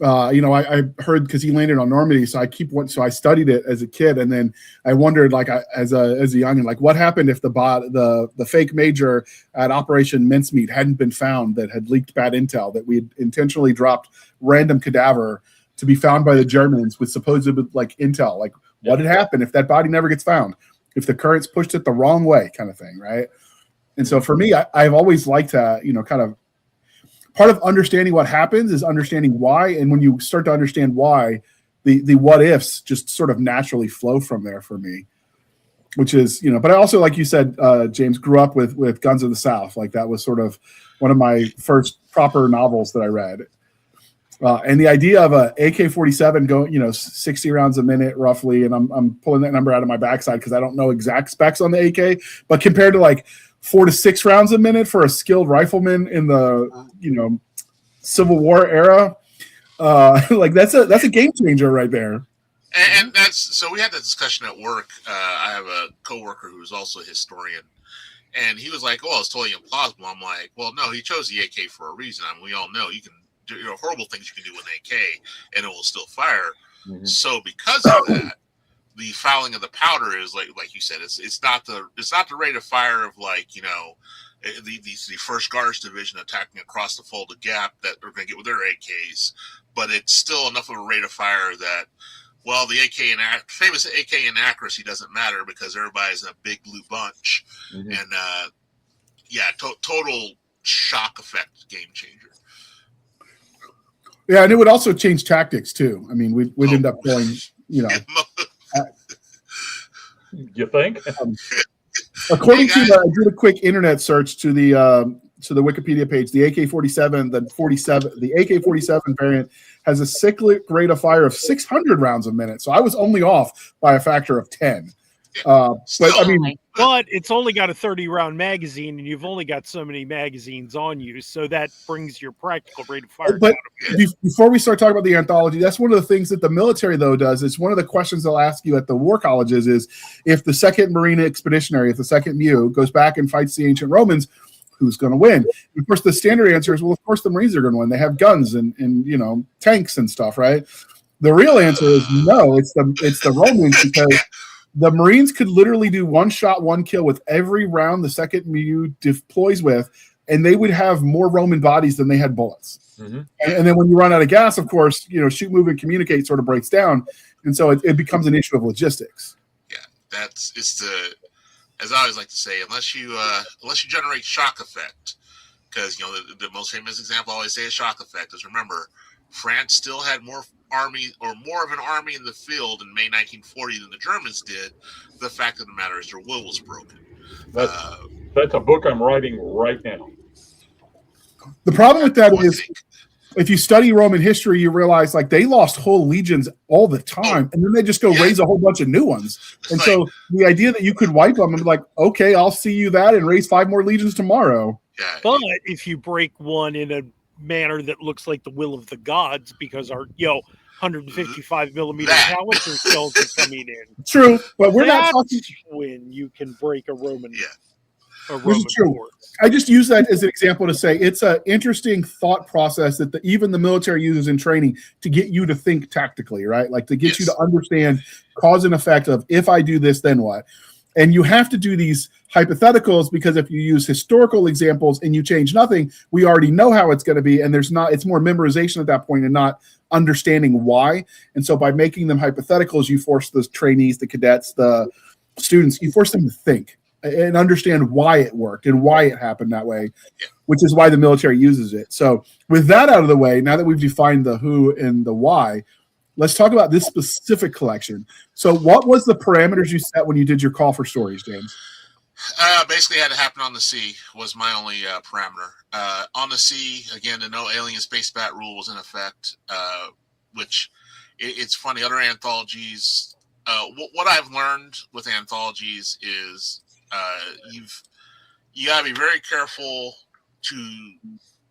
S1: I heard because he landed on Normandy, so I studied it as a kid, and then I wondered, as a youngin, what happened if the fake major at Operation Mincemeat hadn't been found, that had leaked bad intel, that we had intentionally dropped random cadaver to be found by the Germans with supposed intel, what had happened if that body never gets found, if the currents pushed it the wrong way, kind of thing, right? And so for me, I've always liked to, kind of part of understanding what happens is understanding why. And when you start to understand why, the what ifs just sort of naturally flow from there for me. which is, but I also, like you said, James, grew up with Guns of the South. Like that was sort of one of my first proper novels that I read. And the idea of a AK-47 going, 60 rounds a minute roughly, and I'm pulling that number out of my backside because I don't know exact specs on the AK, but compared to like 4 to 6 rounds a minute for a skilled rifleman in the Civil War era, like that's a game changer right there.
S5: And so we had that discussion at work. I have a coworker who's also a historian, and he was like, "Oh, it's totally implausible." I'm like, "Well, no, he chose the AK for a reason. I mean, we all know you can do horrible things you can do with an AK, and it will still fire." Mm-hmm. So because of that, the fouling of the powder is like you said, it's not the rate of fire of the First Guards Division attacking across the folded gap that they're going to get with their AKs, but it's still enough of a rate of fire that, well, the famous AK inaccuracy doesn't matter because everybody's in a big blue bunch, mm-hmm. and total shock effect game changer.
S1: Yeah, and it would also change tactics too. I mean, we'd end up going,
S4: You think?
S1: According to I did a quick internet search to the Wikipedia page. The AK-47, the AK-47 variant has a cyclic rate of fire of 600 rounds a minute. So I was only off by a factor of 10.
S2: But it's only got a 30-round magazine, and you've only got so many magazines on you, so that brings your practical rate of fire down.
S1: Before we start talking about the anthology, that's one of the things that the military, though, does. It's one of the questions they'll ask you at the war colleges is, if the 2nd Marine Expeditionary, if the 2nd MEU goes back and fights the ancient Romans, who's going to win? And of course, the standard answer is, well, of course the Marines are going to win. They have guns and tanks and stuff, right? The real answer is no, it's the Romans, because the Marines could literally do one shot, one kill with every round the 2nd MEU deploys with, and they would have more Roman bodies than they had bullets. Mm-hmm. And then when you run out of gas, of course, shoot, move, and communicate sort of breaks down. And so it becomes an issue of logistics.
S5: Yeah, as I always like to say, unless you generate shock effect, because, the most famous example I always say is shock effect is, remember, France still had more of an army in the field in May 1940 than the Germans did. The fact of the matter is their will was broken.
S4: That's a book I'm writing right now.
S1: The problem with that is, if you study Roman history, you realize they lost whole legions all the time, and then they just go raise a whole bunch of new ones. And so the idea that you could wipe them and be like, okay, I'll see you that and raise 5 more legions tomorrow.
S2: Yeah, but if you break one in a manner that looks like the will of the gods, because our 155 millimeter howitzer shells are coming in.
S1: True, but we're not talking
S2: when you can break a Roman.
S5: Yeah.
S1: Which is true. I just use that as an example to say it's an interesting thought process that even the military uses in training to get you to think tactically, right? Like to get you to understand cause and effect of, if I do this, then what? And you have to do these hypotheticals, because if you use historical examples and you change nothing, we already know how it's going to be. And it's more memorization at that point and not understanding why. And so by making them hypotheticals, you force the trainees, the cadets, the students, you force them to think and understand why it worked and why it happened that way, which is why the military uses it. So with that out of the way, now that we've defined the who and the why, let's talk about this specific collection. So what was the parameters you set when you did your call for stories, James?
S5: Basically, it had to happen on the sea was my only parameter. On the sea, again, the no alien space bat rule was in effect, which it's funny. Other anthologies, what I've learned with anthologies is you gotta be very careful to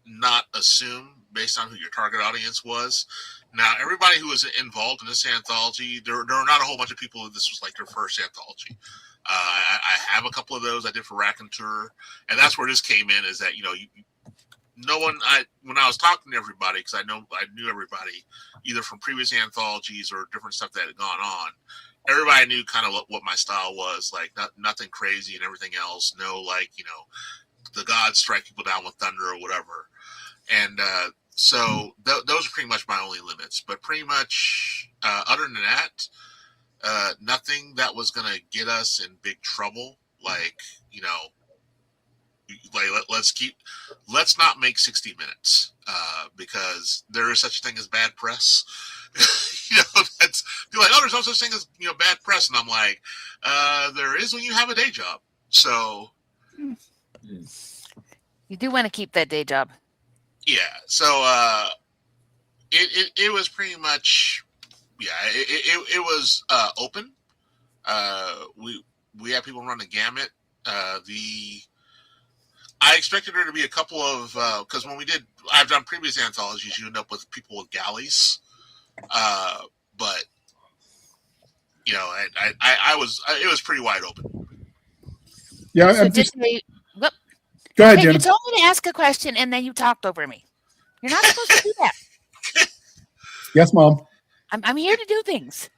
S5: not assume based on who your target audience was. Now, everybody who was involved in this anthology, there are not a whole bunch of people who this was like their first anthology. I have a couple of those I did for Raconteur, and that's where this came in. Is that when I was talking to everybody, because I knew everybody either from previous anthologies or different stuff that had gone on. Everybody knew kind of what my style was, like nothing crazy and everything else. No, the gods strike people down with thunder or whatever. And so those are pretty much my only limits. But pretty much, other than that, nothing that was going to get us in big trouble. Let's not make 60 minutes because there is such a thing as bad press. It's you're like, oh, there's no such thing as bad press, and I'm like, there is when you have a day job. So
S3: You do want to keep that day job.
S5: yeah, so it was pretty much it was open. We had people run the gamut. I expected there to be a couple of because when I've done previous anthologies, you end up with people with galleys, but it was pretty wide open.
S1: Yeah,
S3: So did they? Whoop.
S1: Go ahead,
S3: Hey,
S1: Jana.
S3: you told me to ask a question and then you talked over me. You're not supposed to do that.
S1: Yes, Mom.
S3: I'm here to do things.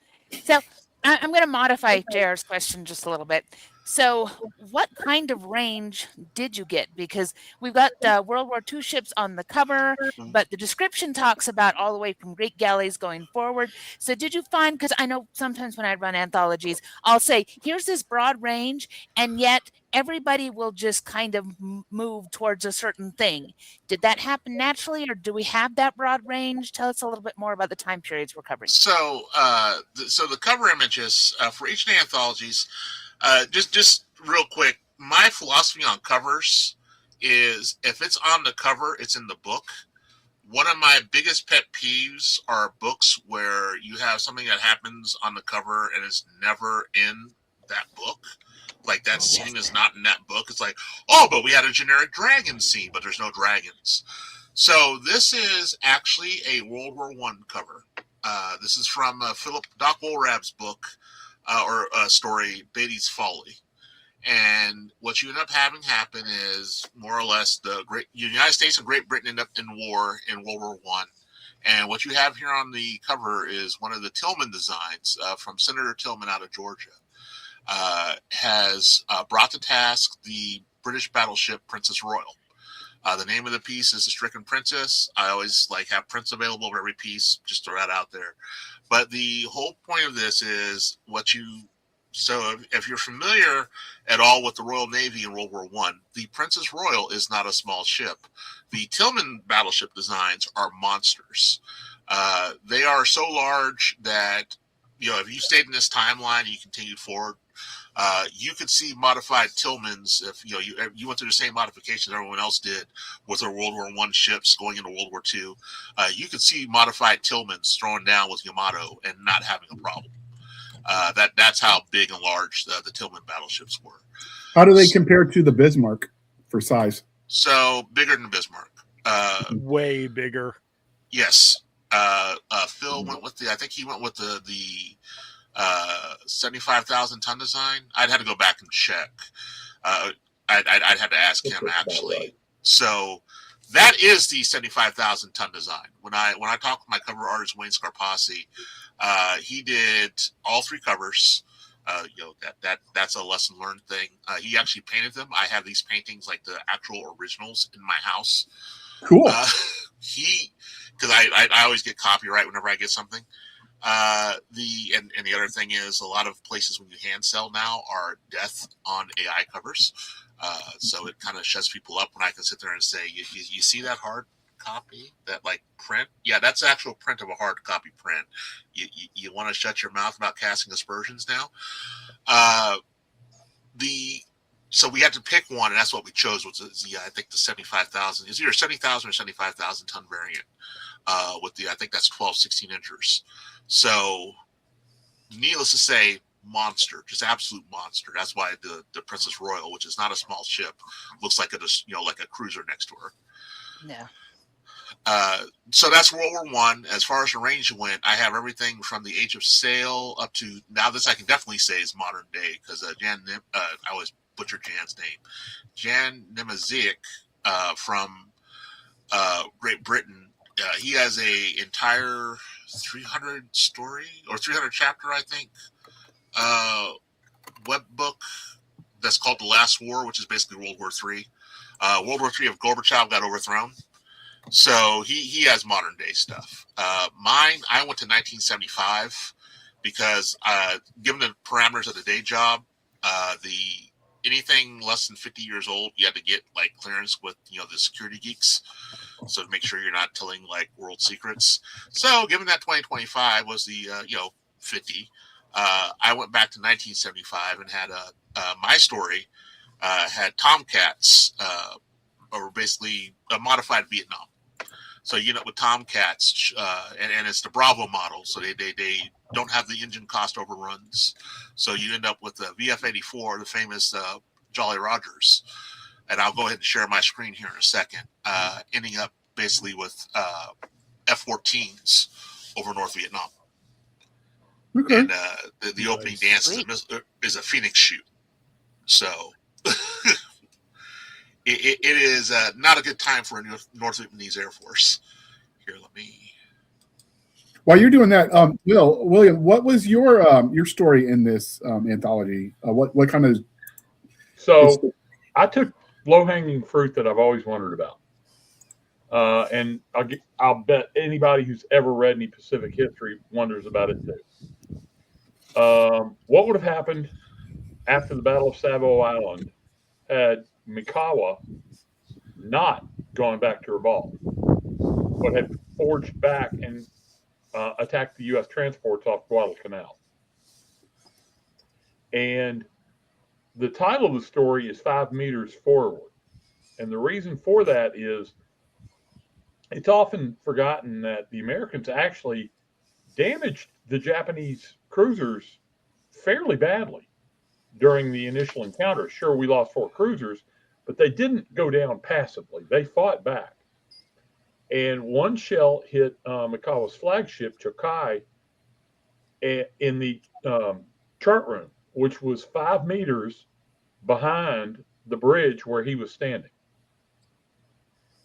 S3: So I'm going to modify JR's question just a little bit. So what kind of range did you get? Because we've got World War II ships on the cover, but the description talks about all the way from Greek galleys going forward. So did you find, because I know sometimes when I run anthologies, I'll say, here's this broad range, and yet everybody will just kind of move towards a certain thing. Did that happen naturally, or do we have that broad range? Tell us a little bit more about the time periods we're covering.
S5: So, so the cover images for each of the anthologies, just real quick, my philosophy on covers is if it's on the cover, it's in the book. One of my biggest pet peeves are books where you have something that happens on the cover and it's never in that book. Like that scene is not in that book. It's like, oh, but we had a generic dragon scene, but there's no dragons. So this is actually a World War I cover. This is from Doc Woolrab's book or story, Beatty's Folly. And what you end up having happen is more or less the United States and Great Britain end up in war in World War I. And what you have here on the cover is one of the Tillman designs from Senator Tillman out of Georgia. Has brought to task the British battleship Princess Royal. The name of the piece is The Stricken Princess. I always have prints available of every piece, just throw that out there. But the whole point of this is so if you're familiar at all with the Royal Navy in World War I, the Princess Royal is not a small ship. The Tillman battleship designs are monsters. They are so large that, if you stayed in this timeline and you continued forward, you could see modified Tillmans if you went through the same modifications everyone else did with their World War I ships going into World War II. You could see modified Tillmans throwing down with Yamato and not having a problem. That's how big and large the Tillman battleships were.
S1: How do they compare to the Bismarck for size?
S5: So bigger than Bismarck.
S2: Way bigger. Yes.
S5: Phil went with I think he went with the 75,000 ton design. I'd had to go back and check. I'd had to ask him actually. Right. So that is the 75,000 ton design. When I talked with my cover artist Wayne Scarpasi, he did all three covers. That's a lesson learned thing. He actually painted them. I have these paintings like the actual originals in my house.
S1: Cool.
S5: Because I always get copyright whenever I get something. The other thing is a lot of places when you hand sell now are death on AI covers. So it kind of shuts people up when I can sit there and say, you see that hard copy, that print? Yeah, that's actual print of a hard copy print. You want to shut your mouth about casting aspersions now? So we had to pick one, and that's what we chose. I think the 75,000 is either 70,000 or 75,000 ton variant. With I think that's 12 16 inchers. So needless to say, monster, just absolute monster. That's why the Princess Royal, which is not a small ship, looks like a cruiser next to her.
S3: Yeah.
S5: So that's World War I. As far as the range went, I have everything from the Age of Sail up to now. This I can definitely say is modern day because I always butcher Jan's name. Jan Nemazic from Great Britain. He has a entire 300 story or 300 chapter, I think, web book that's called The Last War, which is basically World War III. World War III of Gorbachev got overthrown. So he has modern day stuff. Mine, I went to 1975 because given the parameters of the day job, anything less than 50 years old, you had to get clearance with the security geeks. So to make sure you're not telling like world secrets. So given that 2025 was the 50, I went back to 1975 and had my story had Tomcats, or basically a modified Vietnam. So you know with Tomcats, and it's the Bravo model, so they don't have the engine cost overruns. So you end up with the VF-84, the famous Jolly Rogers. And I'll go ahead and share my screen here in a second, ending up basically with F-14s over North Vietnam.
S1: Okay.
S5: And the opening dance is a Phoenix shoot. So it is not a good time for a North Vietnamese Air Force. Here, let me...
S1: While you're doing that, William, what was your story in this anthology? What kind of...
S4: So I took low-hanging fruit that I've always wondered about. And I'll bet anybody who's ever read any Pacific history wonders about it too. What would have happened after the Battle of Savo Island had Mikawa not gone back to revolt, but had forged back and attacked the U.S. transports off Guadalcanal? And the title of the story is 5 Meters Forward. And the reason for that is it's often forgotten that the Americans actually damaged the Japanese cruisers fairly badly during the initial encounter. Sure, we lost 4 cruisers, but they didn't go down passively. They fought back. And one shell hit Mikawa's flagship, Chokai, in the chart room, which was 5 meters behind the bridge where he was standing.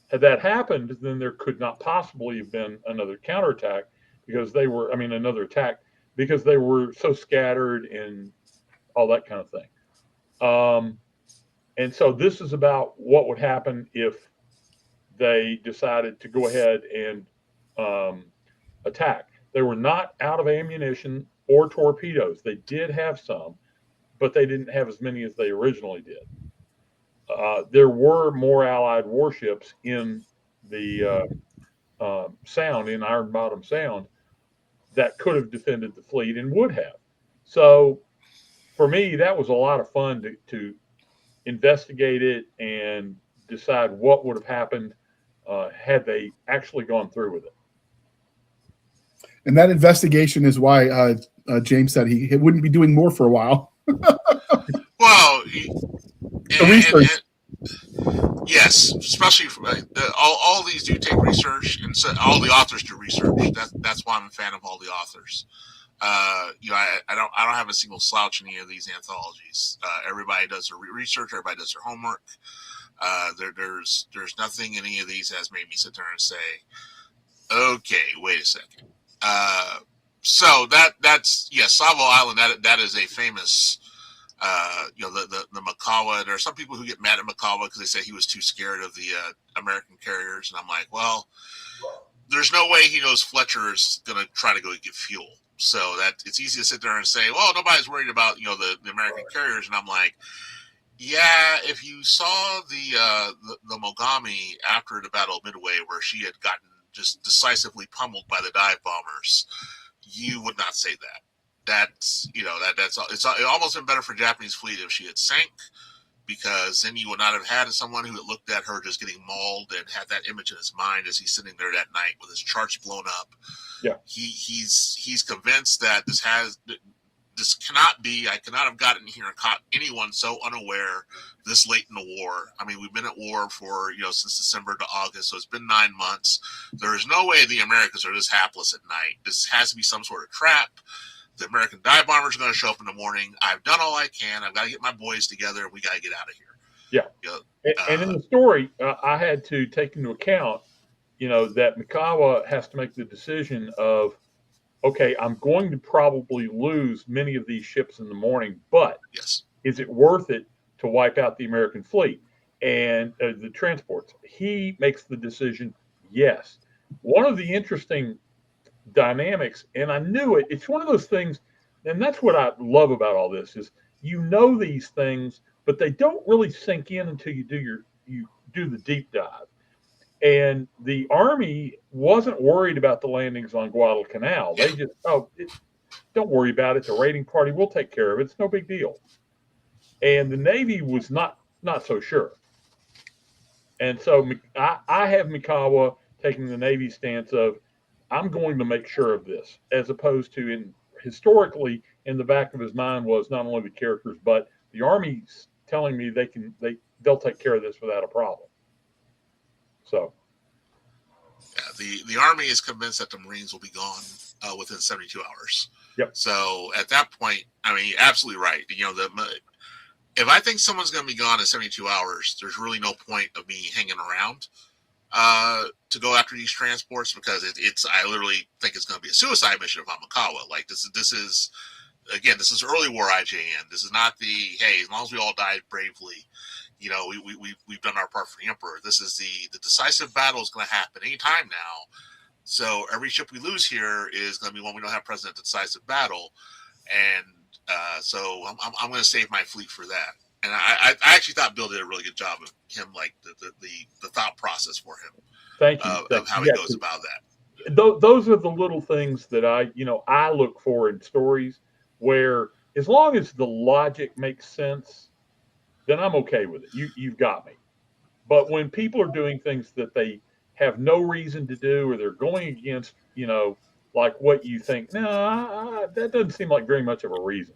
S4: Had that happened, then there could not possibly have been another counterattack because they were, another attack because they were so scattered and all that kind of thing. And so this is about what would happen if they decided to go ahead and attack. They were not out of ammunition or torpedoes. They did have some, but they didn't have as many as they originally did. There were more Allied warships in the Sound, in Iron Bottom Sound, that could have defended the fleet and would have. So for me, that was a lot of fun to investigate it and decide what would have happened had they actually gone through with it.
S1: And that investigation is why James said he wouldn't be doing more for a while.
S5: Well,
S1: research.
S5: Yes, especially for, all these do take research, and so all the authors do research. That's why I'm a fan of all the authors. I don't have a single slouch in any of these anthologies. Everybody does their research. Everybody does their homework. There's nothing in any of these that has made me sit there and say, okay, wait a second. So that's Savo Island. That is a famous. The Mikawa. There are some people who get mad at Mikawa because they say he was too scared of the American carriers, and I'm like, well, there's no way he knows Fletcher is going to try to go get fuel. So that it's easy to sit there and say, well, nobody's worried about the American carriers, and I'm like, yeah, if you saw the Mogami after the Battle of Midway, where she had gotten just decisively pummeled by the dive bombers, you would not say that. That's it's almost been better for Japanese fleet if she had sank, because then you would not have had someone who had looked at her just getting mauled and had that image in his mind as he's sitting there that night with his charts blown up.
S4: Yeah,
S5: he's convinced that this cannot be. I cannot have gotten here and caught anyone so unaware this late in the war. I mean, we've been at war for since December to August, so it's been 9 months. There is no way the Americans are this hapless at night. This has to be some sort of trap. The American dive bombers are going to show up in the morning. I've done all I can. I've got to get my boys together, and we got to get out of here.
S4: Yeah. And in the story, I had to take into account, that Mikawa has to make the decision of, okay, I'm going to probably lose many of these ships in the morning, but
S5: yes,
S4: is it worth it to wipe out the American fleet and the transports? He makes the decision, yes. One of the interesting dynamics, and I knew it. It's one of those things, and that's what I love about all this is these things, but they don't really sink in until you do the deep dive. And the Army wasn't worried about the landings on Guadalcanal. They just, don't worry about it. The raiding party will take care of it. It's no big deal. And the Navy was not so sure. And so I have Mikawa taking the Navy stance of, I'm going to make sure of this, as opposed to historically in the back of his mind was not only the characters, but the Army's telling me they'll take care of this without a problem. So.
S5: Yeah, the Army is convinced that the Marines will be gone within 72 hours.
S4: Yep.
S5: So at that point, I mean, absolutely right. If I think someone's going to be gone in 72 hours, there's really no point of me hanging around to go after these transports, because I literally think it's going to be a suicide mission if I'm Mikawa. Like this is again, this is early war IJN. This is not the, hey, as long as we all died bravely, we've done our part for the Emperor. This is the decisive battle is going to happen anytime now. So every ship we lose here is going to be one we don't have present at the decisive battle. And so I'm going to save my fleet for that. And I actually thought Bill did a really good job of him, like the thought process for him.
S4: Thank you.
S5: Of how he goes about that.
S4: Those are the little things that I look for in stories, where as long as the logic makes sense, then I'm okay with it. You've got me. But when people are doing things that they have no reason to do, or they're going against, like what you think, no, that doesn't seem like very much of a reason,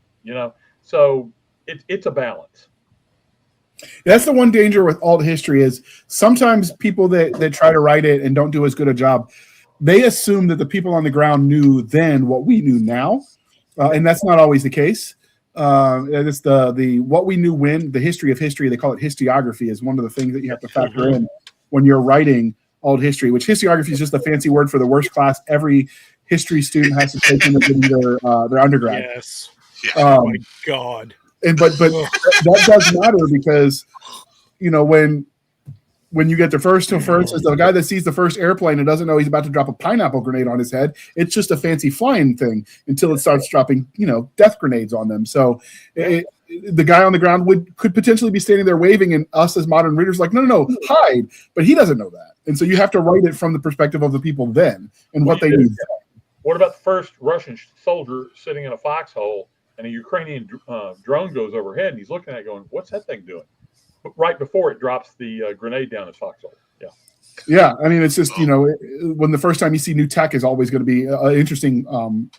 S4: So it's a balance.
S1: That's the one danger with alt history is sometimes people that try to write it and don't do as good a job, they assume that the people on the ground knew then what we knew now, and that's not always the case. It's the what we knew when, the history of history, they call it historiography, is one of the things that you have to factor in when you're writing alt history, which historiography is just a fancy word for the worst class every history student has to take in their undergrad.
S2: Yes.
S1: Oh
S2: my God.
S1: And but that does matter, because when you get the first, for instance, the guy that sees the first airplane and doesn't know he's about to drop a pineapple grenade on his head, it's just a fancy flying thing until it starts dropping, death grenades on them. So the guy on the ground could potentially be standing there waving, and us as modern readers like, no, hide. But he doesn't know that. And so you have to write it from the perspective of the people then and what they knew.
S4: What about the first Russian soldier sitting in a foxhole, and a Ukrainian drone goes overhead, and he's looking at it going, what's that thing doing? Right before it drops the grenade down his foxhole.
S1: Yeah. I mean, it's just, when the first time you see new tech is always going to be an interesting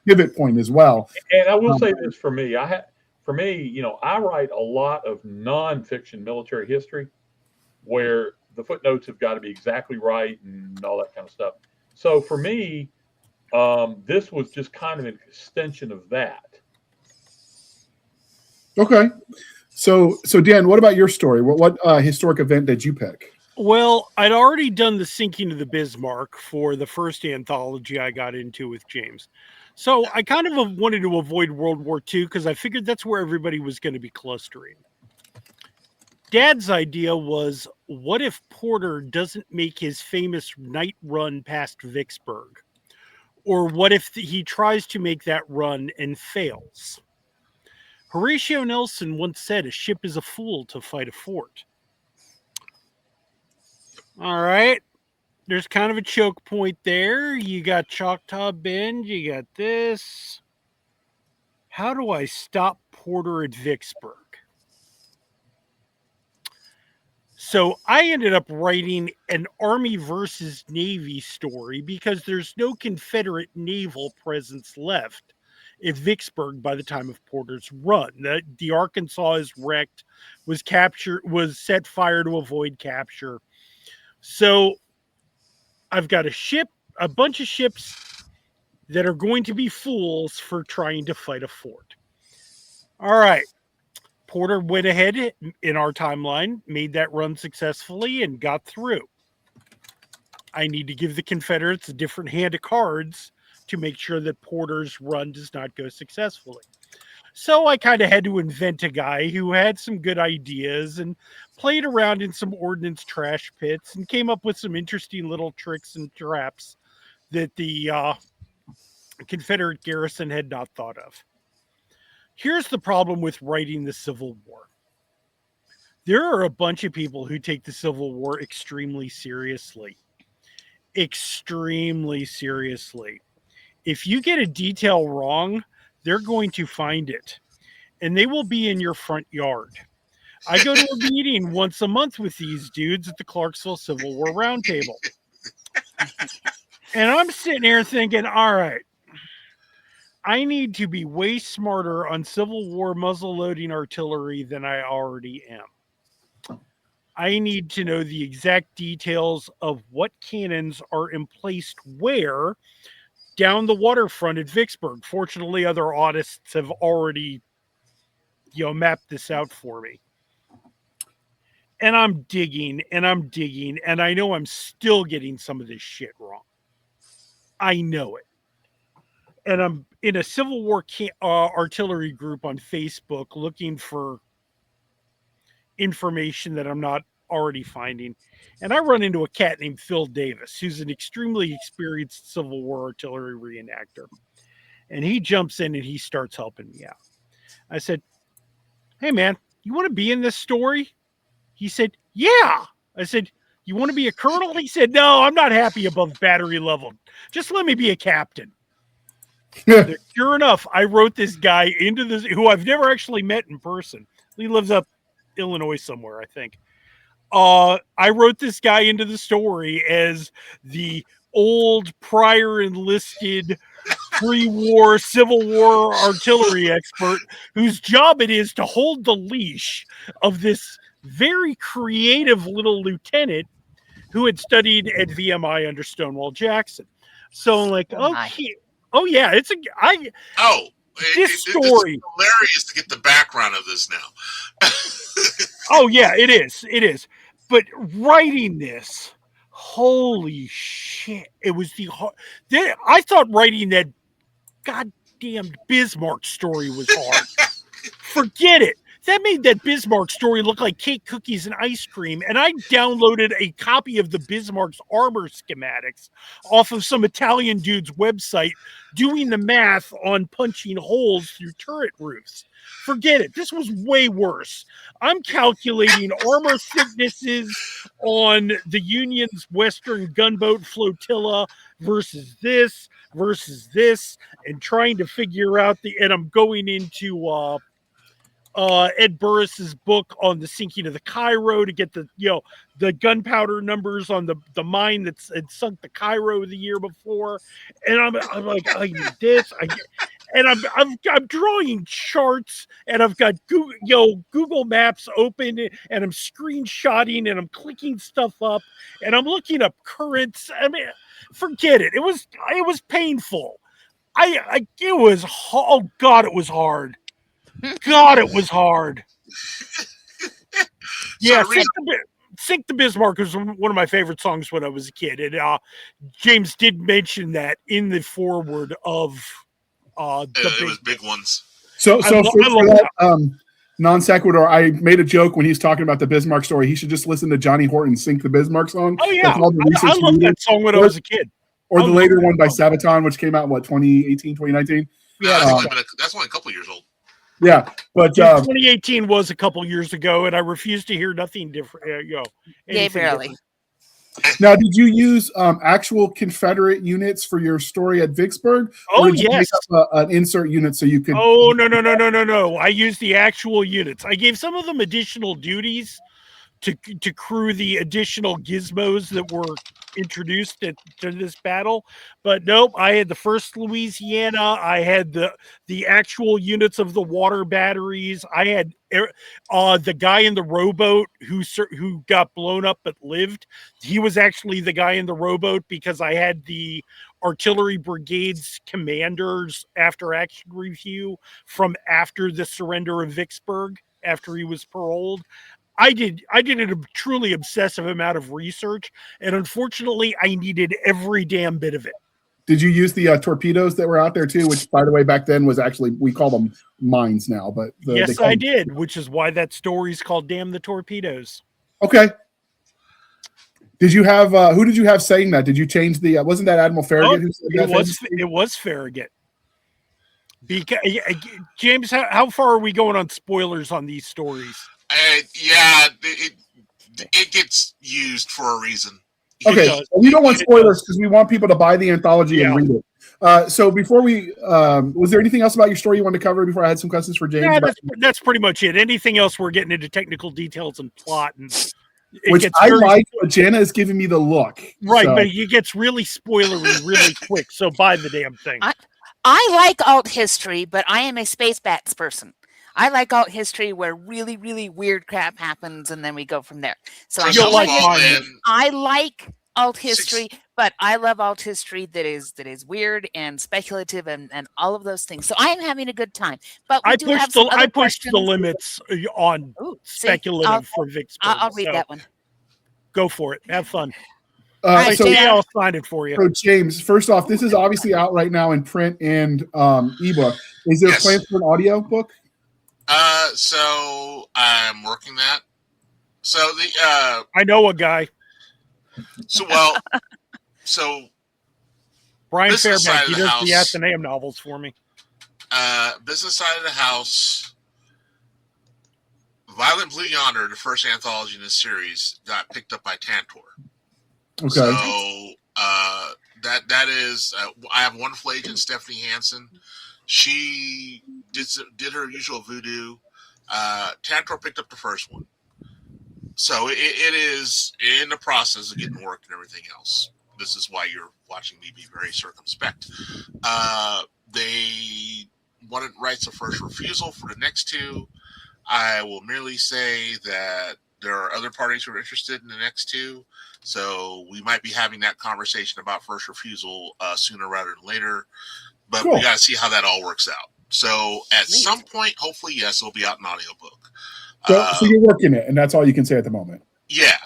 S1: pivot point as well.
S4: And I will say this for me. I write a lot of nonfiction military history where the footnotes have got to be exactly right and all that kind of stuff. So for me, this was just kind of an extension of that.
S1: Okay. So Dan, what about your story? What historic event did you pick?
S2: Well, I'd already done the sinking of the Bismarck for the first anthology I got into with James. So I kind of wanted to avoid World War II because I figured that's where everybody was going to be clustering. Dad's idea was, what if Porter doesn't make his famous night run past Vicksburg? Or what if he tries to make that run and fails? Horatio Nelson once said, a ship is a fool to fight a fort. All right. There's kind of a choke point there. You got Choctaw Bend. You got this. How do I stop Porter at Vicksburg? So I ended up writing an Army versus Navy story because there's no Confederate naval presence left at Vicksburg by the time of Porter's run. The Arkansas is wrecked, was set fire to avoid capture. So I've got a bunch of ships that are going to be fools for trying to fight a fort. All right. Porter went ahead in our timeline, made that run successfully, and got through. I need to give the Confederates a different hand of cards to make sure that Porter's run does not go successfully. So I kind of had to invent a guy who had some good ideas and played around in some ordnance trash pits and came up with some interesting little tricks and traps that the Confederate garrison had not thought of. Here's the problem with writing the Civil War. there are a bunch of people who take the Civil War extremely seriously. Extremely seriously. If you get a detail wrong, they're going to find it, and they will be in your front yard. I go to a meeting once a month with these dudes at the Clarksville Civil War Roundtable. And I'm sitting here thinking, all right, I need to be way smarter on Civil War muzzle-loading artillery than I already am. I need to know the exact details of what cannons are emplaced where down the waterfront at Vicksburg. Fortunately, other autists have already, mapped this out for me. And I'm digging, and I know I'm still getting some of this shit wrong. I know it. And I'm in a Civil War artillery group on Facebook looking for information that I'm not already finding. And I run into a cat named Phil Davis, who's an extremely experienced Civil War artillery reenactor. And he jumps in and he starts helping me out. I said, hey, man, you want to be in this story? He said, yeah. I said, you want to be a colonel? He said, no, I'm not happy above battery level. Just let me be a captain. Sure enough, I wrote this guy into this, who I've never actually met in person. He lives up Illinois somewhere, I think. I wrote this guy into the story as the old prior enlisted pre-war Civil War artillery expert whose job it is to hold the leash of this very creative little lieutenant who had studied at VMI under Stonewall Jackson. So I'm like, okay. Oh yeah, this story.
S5: It's hilarious to get the background of this now.
S2: Oh yeah, it is. But writing this, holy shit! It was I thought writing that goddamn Bismarck story was hard. Forget it. That made that Bismarck story look like cake, cookies, and ice cream. And I downloaded a copy of the Bismarck's armor schematics off of some Italian dude's website, doing the math on punching holes through turret roofs. Forget it. This was way worse. I'm calculating armor thicknesses on the Union's Western gunboat flotilla versus this, and trying to figure out and I'm going into Ed Burris's book on the sinking of the Cairo to get the gunpowder numbers on the mine that had sunk the Cairo the year before, and I'm like, I need this, and I'm drawing charts, and I've got Google Maps open, and I'm screenshotting, and I'm clicking stuff up, and I'm looking up currents. I mean, forget it. It was painful. It was hard. God, it was hard. Yeah, Sink the Bismarck was one of my favorite songs when I was a kid. And James did mention that in the foreword of
S5: it was big ones.
S1: So for that non sequitur, I made a joke when he's talking about the Bismarck story. He should just listen to Johnny Horton's Sink the Bismarck song.
S2: Oh, yeah. I loved that song when I was a kid.
S1: Or the later one by Sabaton, which came out in 2018, 2019?
S5: Yeah, that's only a couple years old.
S1: Yeah, but
S2: 2018 was a couple years ago, and I refuse to hear nothing different.
S3: Barely.
S2: Different.
S1: Now, did you use actual Confederate units for your story at Vicksburg?
S2: Oh,
S1: or did you
S2: yes.
S1: make up an insert unit so you could?
S2: Oh, no. I used the actual units. I gave some of them additional duties to crew the additional gizmos that were introduced to this battle, but nope. I had the 1st Louisiana. I had the actual units of the water batteries. I had the guy in the rowboat who got blown up but lived. He was actually the guy in the rowboat because I had the artillery brigade's commanders after action review from after the surrender of Vicksburg after he was paroled. I did a truly obsessive amount of research, and unfortunately, I needed every damn bit of it.
S1: Did you use the torpedoes that were out there too? Which, by the way, back then was actually, we call them mines now, but
S2: yes, I did. Which is why that story's called "Damn the Torpedoes."
S1: Okay. Did you have who did you have saying that? Did you change the? Wasn't that Admiral Farragut who said that?
S2: It was Farragut. Because James, how far are we going on spoilers on these stories?
S5: Yeah, it gets used for a reason.
S1: Okay,
S2: does.
S1: we don't want
S2: It
S1: spoilers because we want people to buy the anthology and
S2: Yeah.
S1: read it. So before we, was there anything else about your story you wanted to cover before I had some questions for James?
S2: Yeah,
S1: about-
S2: that's pretty much it. Anything else, we're getting into technical details and plot, and it
S1: which
S2: gets
S1: I
S2: very,
S1: like, but Jana is giving me the look.
S2: right,
S1: So-
S2: but it gets really spoilery really quick. So buy the damn thing.
S3: I like alt history, but I am a space bats person. I like alt history where really, really weird crap happens, and then we go from there. So
S5: First
S2: You'll
S5: of
S2: like
S5: all,
S2: mine.
S5: then,
S3: I like alt history, but I love alt history that is weird and speculative and all of those things. So I am having a good time. But we
S2: I
S3: do have
S2: pushed
S3: some
S2: the
S3: other
S2: I pushed the
S3: questions.
S2: limits on
S3: Ooh, see,
S2: speculative for Vicksburg.
S3: I'll read
S2: so
S3: that one.
S2: Go for it. Have fun.
S3: right,
S1: so,
S3: JR.
S2: I'll sign it for you.
S1: so James, first off, this is obviously out right now in print and ebook. Is there
S5: Yes.
S1: plans for an audio book?
S5: So I'm working that. So the
S2: I know a guy,
S5: so
S2: Brian
S5: Business side
S2: Fairbank.
S5: of
S2: He
S5: the
S2: does the
S5: house.
S2: Athenaeum novels for me.
S5: business side of the house. Violent Blue Yonder, the first anthology in this series, got picked up by Tantor.
S1: Okay.
S5: So that is I have one wonderful agent, Stephanie Hansen. She did her usual voodoo. Tantor picked up the first one, so it is in the process of getting work and everything else. This is why you're watching me be very circumspect. They wanted rights of first refusal for the next two. I will merely say that there are other parties who are interested in the next two, so we might be having that conversation about first refusal sooner rather than later. But
S1: Cool.
S5: we got to see how that all works out. So at
S3: Sweet.
S5: some point, hopefully, yes, it'll be out in audiobook.
S1: So you're working it, and that's all you can say at the moment.
S5: Yeah.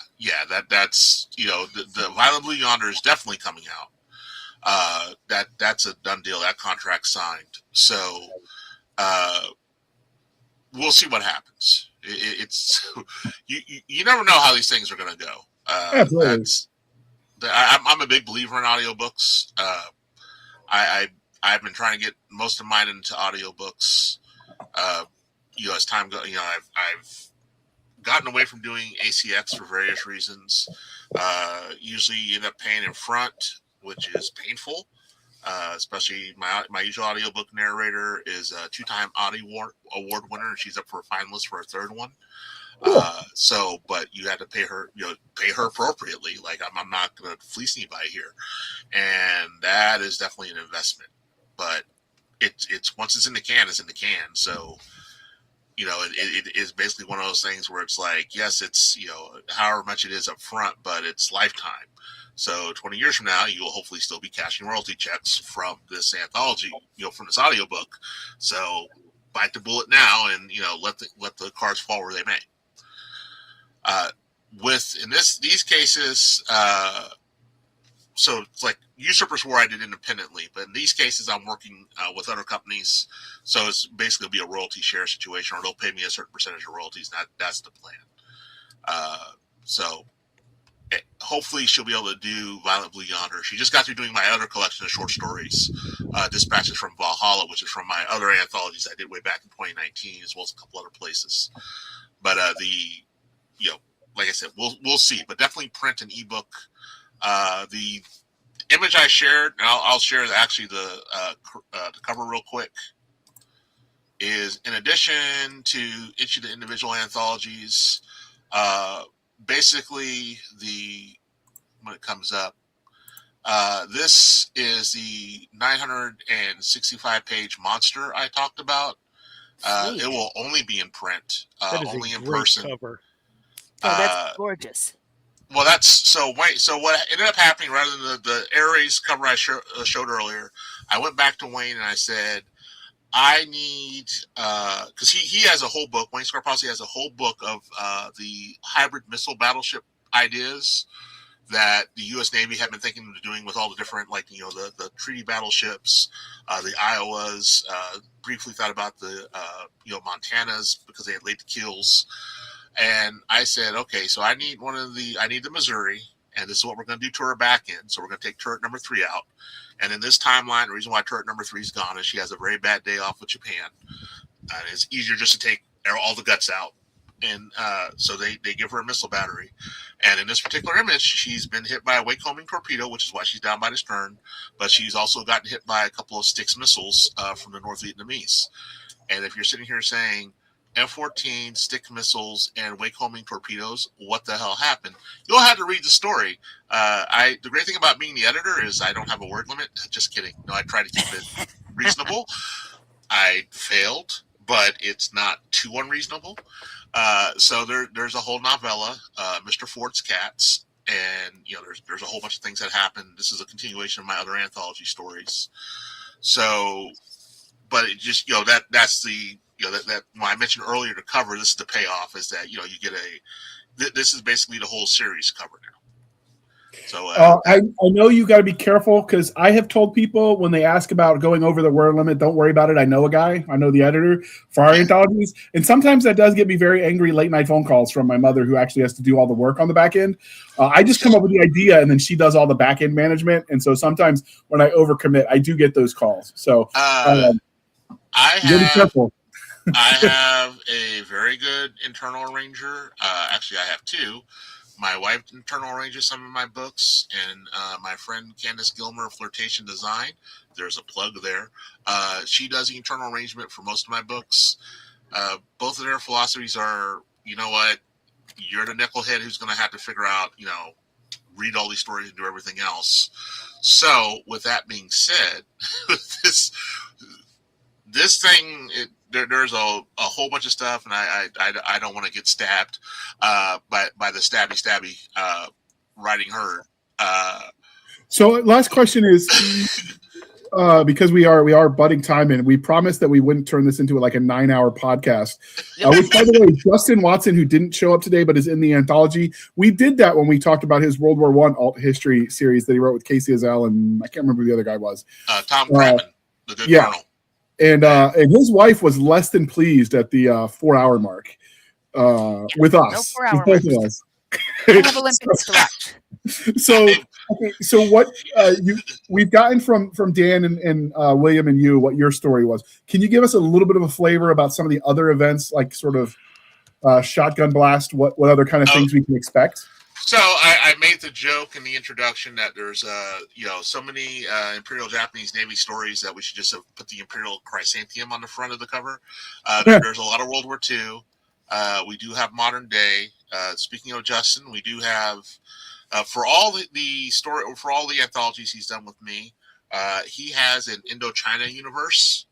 S5: That's the Violent Blue Yonder is definitely coming out. That's a done deal. That contract signed. So we'll see what happens. It's you never know how these things are going to go.
S1: Absolutely.
S5: I'm a big believer in audiobooks. I've been trying to get most of mine into audiobooks. As time goes, I've gotten away from doing ACX for various reasons. Usually you end up paying in front, which is painful. Especially my usual audiobook narrator is a 2-time Audie Award winner, and she's up for a finalist for a third one.
S1: Cool.
S5: But you had to pay her appropriately. Like I'm not going to fleece anybody here, and that is definitely an investment. But it's once it's in the can, it's in the can. So it is basically one of those things where it's like, yes, it's however much it is up front, but it's lifetime. So 20 years from now, you'll hopefully still be cashing royalty checks from this anthology, from this audiobook. So bite the bullet now and, let the cards fall where they may. These cases, so it's like Usurper's War I did independently, but in these cases I'm working with other companies. So it's basically be a royalty share situation, or they'll pay me a certain percentage of royalties. That's the plan. So hopefully she'll be able to do Violent Blue Yonder. She just got through doing my other collection of short stories, Dispatches from Valhalla, which is from my other anthologies I did way back in 2019, as well as a couple other places. But like I said, we'll see. But definitely print and ebook. The image I shared, and I'll share the cover real quick, is in addition to each of the individual anthologies, basically when it comes up, this is the 965-page monster I talked about. It will only be in print, only in person.
S2: Cover.
S3: Oh, that's gorgeous.
S5: Well, so what ended up happening, rather than the Ares cover I showed earlier, I went back to Wayne and I said, I need, because he has a whole book, Wayne Scarpazzi has a whole book of the hybrid missile battleship ideas that the U.S. Navy had been thinking of doing with all the different, the treaty battleships, the Iowas, briefly thought about the, Montanas because they had laid the kills. And I said, okay, so I need the Missouri, and this is what we're going to do to her back end. So we're going to take turret number 3 out. And in this timeline, the reason why turret number 3 is gone is she has a very bad day off with Japan. And it's easier just to take all the guts out And so they give her a missile battery. And in this particular image, she's been hit by a Wakecombing torpedo, which is why she's down by the stern. But she's also gotten hit by a couple of Styx missiles from the North Vietnamese. And if you're sitting here saying F-14, Styx missiles, and Wakecombing torpedoes, what the hell happened? You'll have to read the story. The great thing about being the editor is I don't have a word limit. Just kidding. No, I try to keep it reasonable. I failed, but it's not too unreasonable. So there's a whole novella, Mr. Ford's Cats, and there's a whole bunch of things that happen. This is a continuation of my other anthology stories. So, but it just that's the that when I mentioned earlier to cover, this is the payoff is that you get this is basically the whole series cover now. So
S1: I know you got to be careful because I have told people when they ask about going over the word limit, don't worry about it. I know a guy, I know the editor for our anthologies, and sometimes that does get me very angry late night phone calls from my mother who actually has to do all the work on the back end. I just come up with the idea and then she does all the back end management, and so sometimes when I overcommit, I do get those calls. So
S5: I
S1: be careful.
S5: I have a very good internal arranger. Actually, I have two. My wife internal arranges some of my books, and my friend Candace Gilmer of Flirtation Design. There's a plug there. She does the internal arrangement for most of my books. Both of their philosophies are, you know what, you're the knucklehead who's going to have to figure out, read all these stories and do everything else. So, with that being said, this thing, there's a whole bunch of stuff, and I don't want to get stabbed by the stabby riding herd.
S1: So last question is because we are butting time in, we promised that we wouldn't turn this into like a 9-hour podcast. Which, by the way, Justin Watson, who didn't show up today but is in the anthology, we did that when we talked about his World War I alt history series that he wrote with Casey Azell, and I can't remember who the other guy was.
S5: Tom Craven, the good colonel.
S1: And his wife was less than pleased at the 4-hour mark with us.
S3: No 4-hour mark. I have Olympics to watch.
S1: So what we've gotten from Dan and William and you, what your story was. Can you give us a little bit of a flavor about some of the other events, like sort of shotgun blast? What other kind of things we can expect?
S5: So I made the joke in the introduction that there's so many Imperial Japanese Navy stories that we should just have put the Imperial Chrysanthemum on the front of the cover. There's a lot of World War II. We do have modern day. Speaking of Justin, we do have for all the story for all the anthologies he's done with me. He has an Indochina universe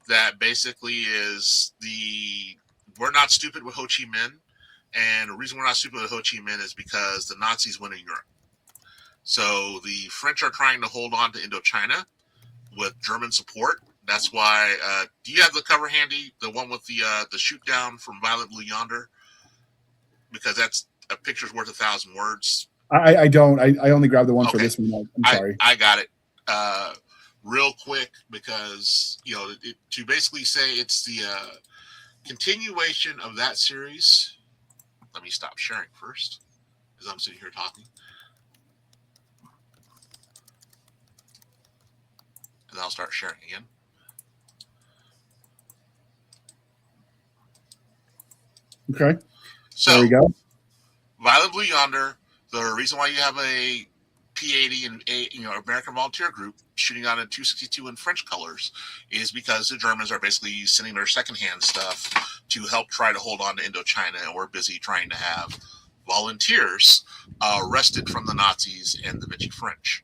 S5: that basically is we're not stupid with Ho Chi Minh. And the reason we're not stupid with Ho Chi Minh is because the Nazis went in Europe. So the French are trying to hold on to Indochina with German support. That's why. Do you have the cover handy? The one with the shoot down from Violent Blue Yonder? Because that's a picture's worth 1,000 words.
S1: I don't. I only grabbed the one for this one. I'm sorry.
S5: I got it real quick because to basically say it's the continuation of that series. Let me stop sharing first because I'm sitting here talking. And I'll start sharing again.
S1: Okay.
S5: So,
S1: there we go.
S5: Violent Blue Yonder, the reason why you have a P-80 and American Volunteer Group shooting on a 262 in French colors is because the Germans are basically sending their secondhand stuff to help try to hold on to Indochina, and we're busy trying to have volunteers wrested from the Nazis and the Vichy French.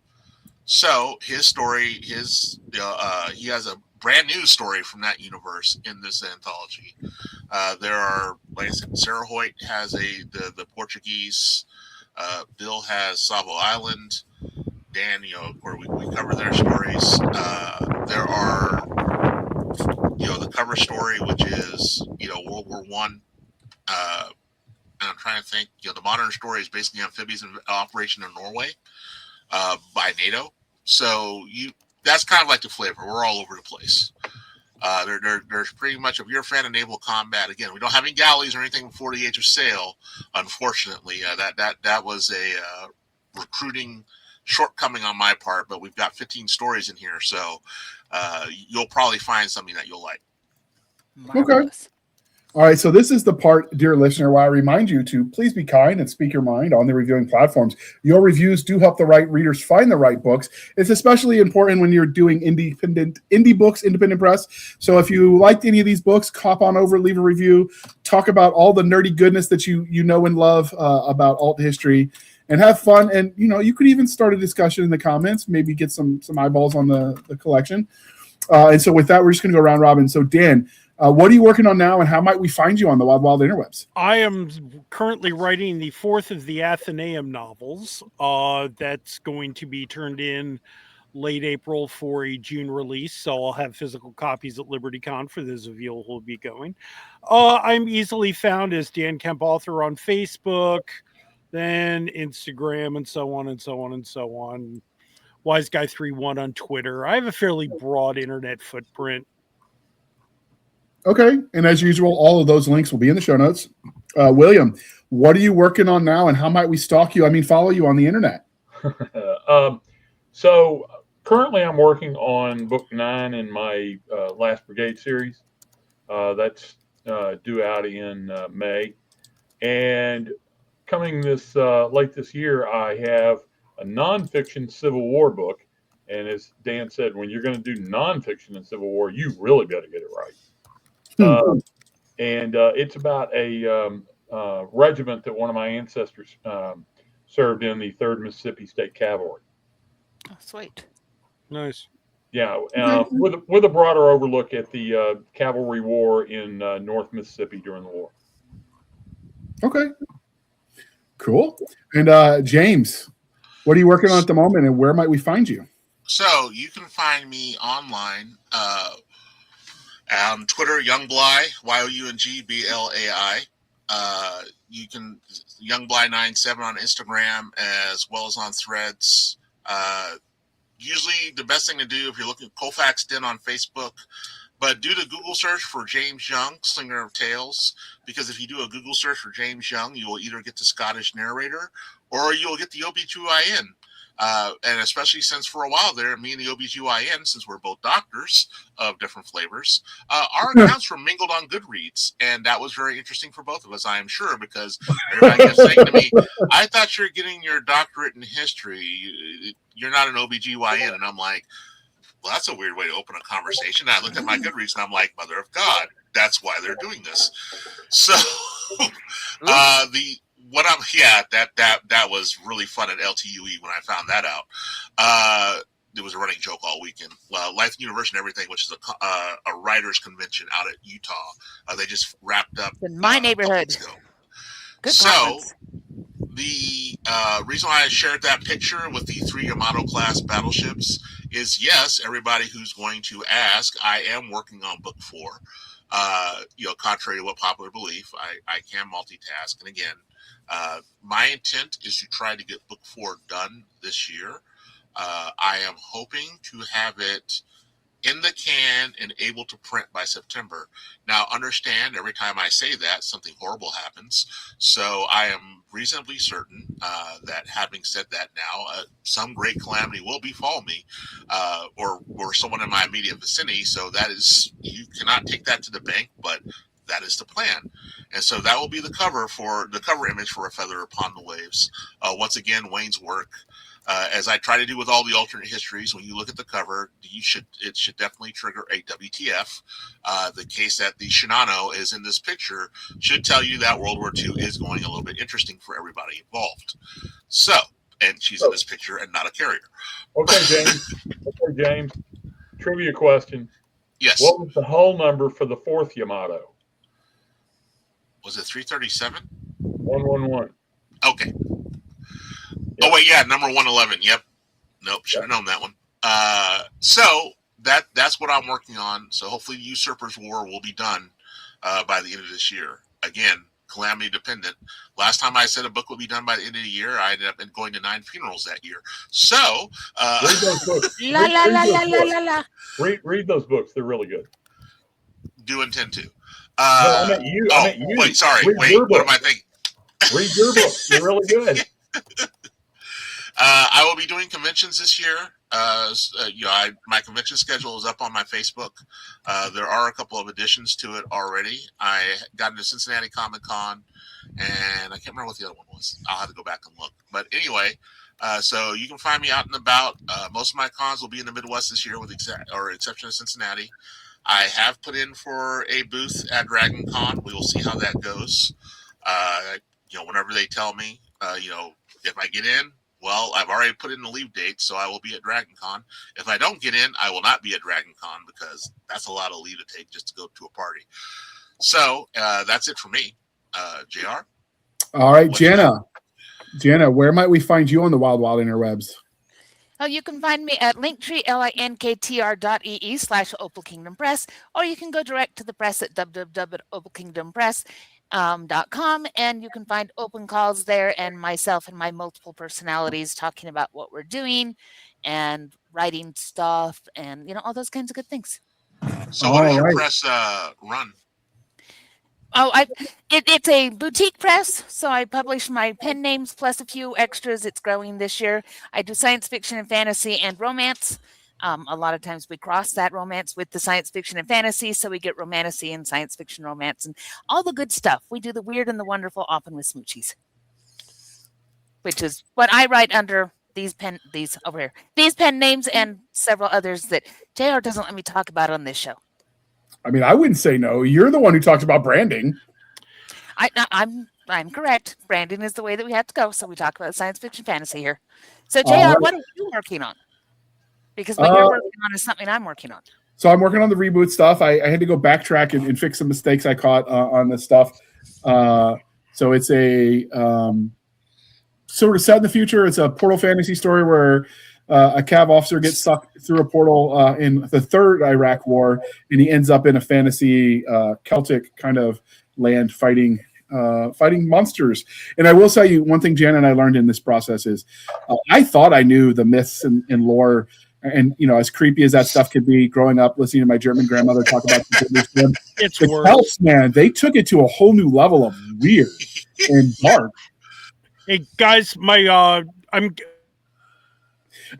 S5: So his story, he has a brand new story from that universe in this anthology. There are, like I said, Sarah Hoyt has the Portuguese. Bill has Savo Island. Dan, where we cover their stories. There are, the cover story, which is, World War One. And I'm trying to think, the modern story is basically amphibious operation in Norway by NATO. So that's kind of like the flavor. We're all over the place. There's pretty much, if you're a fan of naval combat, again, we don't have any galleys or anything before the age of sail, unfortunately. That was a recruiting shortcoming on my part, but we've got 15 stories in here, so you'll probably find something that you'll like.
S3: Marvelous.
S1: All right, so this is the part, dear listener, where I remind you to please be kind and speak your mind on the reviewing platforms. Your reviews do help the right readers find the right books. It's especially important when you're doing indie books, independent press. So if you liked any of these books, hop on over, leave a review, talk about all the nerdy goodness that you know and love about alt history, and have fun. And you could even start a discussion in the comments, maybe get some eyeballs on the collection. And so with that, we're just going to go round robin. So Dan, what are you working on now, and how might we find you on the wild interwebs?
S2: I am currently writing the fourth of the Athenaeum novels. That's going to be turned in late April for a June release, so I'll have physical copies at LibertyCon for those of you who will be going. I'm easily found as Dan Kemp Author on Facebook, then Instagram, and so on and so on and so on. Wise Guy 31 on Twitter. I have a fairly broad internet footprint.
S1: Okay, and as usual, all of those links will be in the show notes. William, what are you working on now, and how might we stalk you? I mean, follow you on the internet?
S4: So currently I'm working on book 9 in my Last Brigade series. That's due out in May. And coming this late this year, I have a nonfiction Civil War book. And as Dan said, when you're going to do nonfiction in Civil War, you really got to get it right. And it's about a regiment that one of my ancestors served in, the 3rd Mississippi State Cavalry.
S3: Oh, sweet.
S2: Nice.
S4: Yeah, with a broader overlook at the cavalry war in North Mississippi during the war.
S1: Okay. Cool. And James, what are you working on at the moment, and where might we find you?
S5: So you can find me online on Twitter, Youngblai, YOUNGBLAI. You can Youngblai97 on Instagram as well as on Threads. Usually the best thing to do if you're looking at Colfax Den on Facebook, but do the Google search for James Young, Slinger of Tales, because if you do a Google search for James Young, you will either get the Scottish narrator or you'll get the OBGYN. And especially since for a while there, me and the OBGYN, since we're both doctors of different flavors, our accounts were mingled on Goodreads. And that was very interesting for both of us, I am sure, because everybody kept saying to me, I thought you were getting your doctorate in history. You're not an OBGYN. And I'm like, well, that's a weird way to open a conversation. And I looked at my Goodreads and I'm like, Mother of God, that's why they're doing this. So that was really fun at LTUE when I found that out. There was a running joke all weekend. Life Universe and Everything, which is a writers convention out at Utah. They just wrapped up
S3: in my neighborhood. Good
S5: so
S3: conference.
S5: The reason why I shared that picture with the 3 Yamato class battleships is, yes, everybody who's going to ask, I am working on book 4. Contrary to what popular belief, I can multitask. And again, my intent is to try to get book 4 done this year. I am hoping to have it in the can and able to print by September. Now, understand, every time I say that, something horrible happens. So I am reasonably certain that having said that now, some great calamity will befall me or someone in my immediate vicinity. So that is, you cannot take that to the bank, but that is the plan. And so that will be the cover image for A Feather Upon the Waves. Once again, Wayne's work. As I try to do with all the alternate histories, when you look at the cover, it should definitely trigger a WTF. The case that the Shenano is in this picture should tell you that World War II is going a little bit interesting for everybody involved. So, and she's in this picture and not a carrier.
S4: Okay, James. Trivia question.
S5: Yes.
S4: What was the hull number for the 4th Yamato?
S5: Was it 337?
S4: 111.
S5: Okay. Oh, wait, yeah, number 111. Yep. Nope, should have known that one. So that's what I'm working on. So hopefully the Usurper's War will be done by the end of this year. Again, calamity dependent. Last time I said a book would be done by the end of the year, I ended up going to 9 funerals that year. So
S4: read those books. Read those books. They're really good.
S5: Do intend to.
S4: I meant you.
S5: Wait, sorry. What am I thinking?
S4: Read your books. They're really good.
S5: I will be doing conventions this year. My convention schedule is up on my Facebook. There are a couple of additions to it already. I got into Cincinnati Comic Con, and I can't remember what the other one was. I'll have to go back and look. But anyway, so you can find me out and about. Most of my cons will be in the Midwest this year, with exception of Cincinnati. I have put in for a booth at Dragon Con. We will see how that goes. Whenever they tell me, if I get in, well, I've already put in the leave date, so I will be at Dragon Con. If I don't get in, I will not be at Dragon Con, because that's a lot of leave to take just to go to a party. So that's it for me. JR?
S1: All right, Jana. Jana, where might we find you on the wild interwebs?
S3: Oh, you can find me at linktree, linktr.ee/Opal Kingdom Press, or you can go direct to the press at www.opalkingdompress.com, and you can find open calls there, and myself and my multiple personalities talking about what we're doing and writing stuff and, all those kinds of good things.
S5: So what does your press run?
S3: Oh, it's a boutique press, so I publish my pen names plus a few extras. It's growing this year. I do science fiction and fantasy and romance. A lot of times we cross that romance with the science fiction and fantasy, so we get romantasy and science fiction romance and all the good stuff. We do the weird and the wonderful, often with smoochies, which is what I write under these pen names and several others that JR doesn't let me talk about on this show.
S1: I mean, I wouldn't say no. You're the one who talked about branding.
S3: I'm correct. Branding is the way that we have to go. So we talk about science fiction fantasy here. So JR, what are you working on? Because what you're working on is something I'm working on.
S1: So I'm working on the reboot stuff. I had to go backtrack and fix some mistakes I caught on this stuff. So it's a sort of set in the future. It's a portal fantasy story where a cav officer gets sucked through a portal in the Third Iraq War, and he ends up in a fantasy Celtic kind of land fighting monsters. And I will tell you one thing Jana and I learned in this process is I thought I knew the myths and lore, and as creepy as that stuff could be growing up listening to my German grandmother talk about
S2: it's
S1: the Celts, man, they took it to a whole new level of weird and dark.
S2: Hey guys,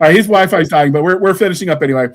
S1: All right, his Wi-Fi is dying, but we're finishing up anyway.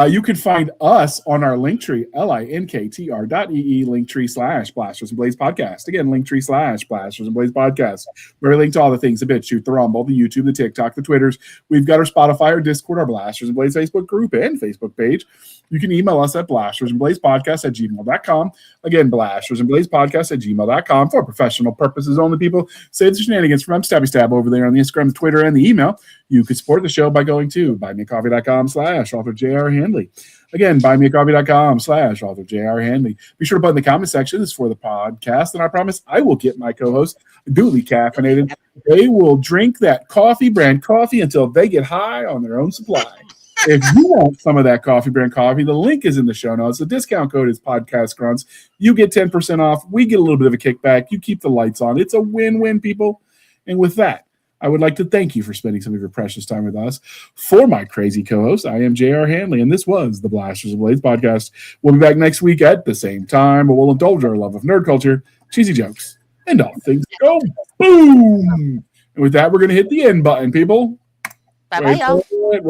S1: You can find us on our Linktree, linktr.ee, Linktree/Blasters and Blaze Podcast. Again, Linktree/Blasters and Blaze Podcast. We're linked to all the things: the BitChute, the Rumble, the YouTube, the TikTok, the Twitters. We've got our Spotify, our Discord, our Blasters and Blaze Facebook group and Facebook page. You can email us at blastersandblazepodcast@gmail.com. Again, blastersandblazepodcast@gmail.com for professional purposes only. People say the shenanigans from Stabby Stab over there on the Instagram, the Twitter, and the email. You could support the show by going to buymeacoffee.com/author J.R. Handley. Again, buymeacoffee.com/author J.R. Handley. Be sure to put in the comment section for the podcast, and I promise I will get my co-host duly caffeinated. They will drink that coffee brand coffee until they get high on their own supply. If you want some of that coffee brand coffee, the link is in the show notes. The discount code is Podcast Grunts. You get 10% off. We get a little bit of a kickback. You keep the lights on. It's a win-win, people. And with that, I would like to thank you for spending some of your precious time with us. For my crazy co-host, I am J.R. Handley, and this was the Blasters and Blades podcast. We'll be back next week at the same time, but we'll indulge our love of nerd culture, cheesy jokes, and all things go boom. And with that, we're going to hit the end button, people.
S3: Bye-bye, y'all.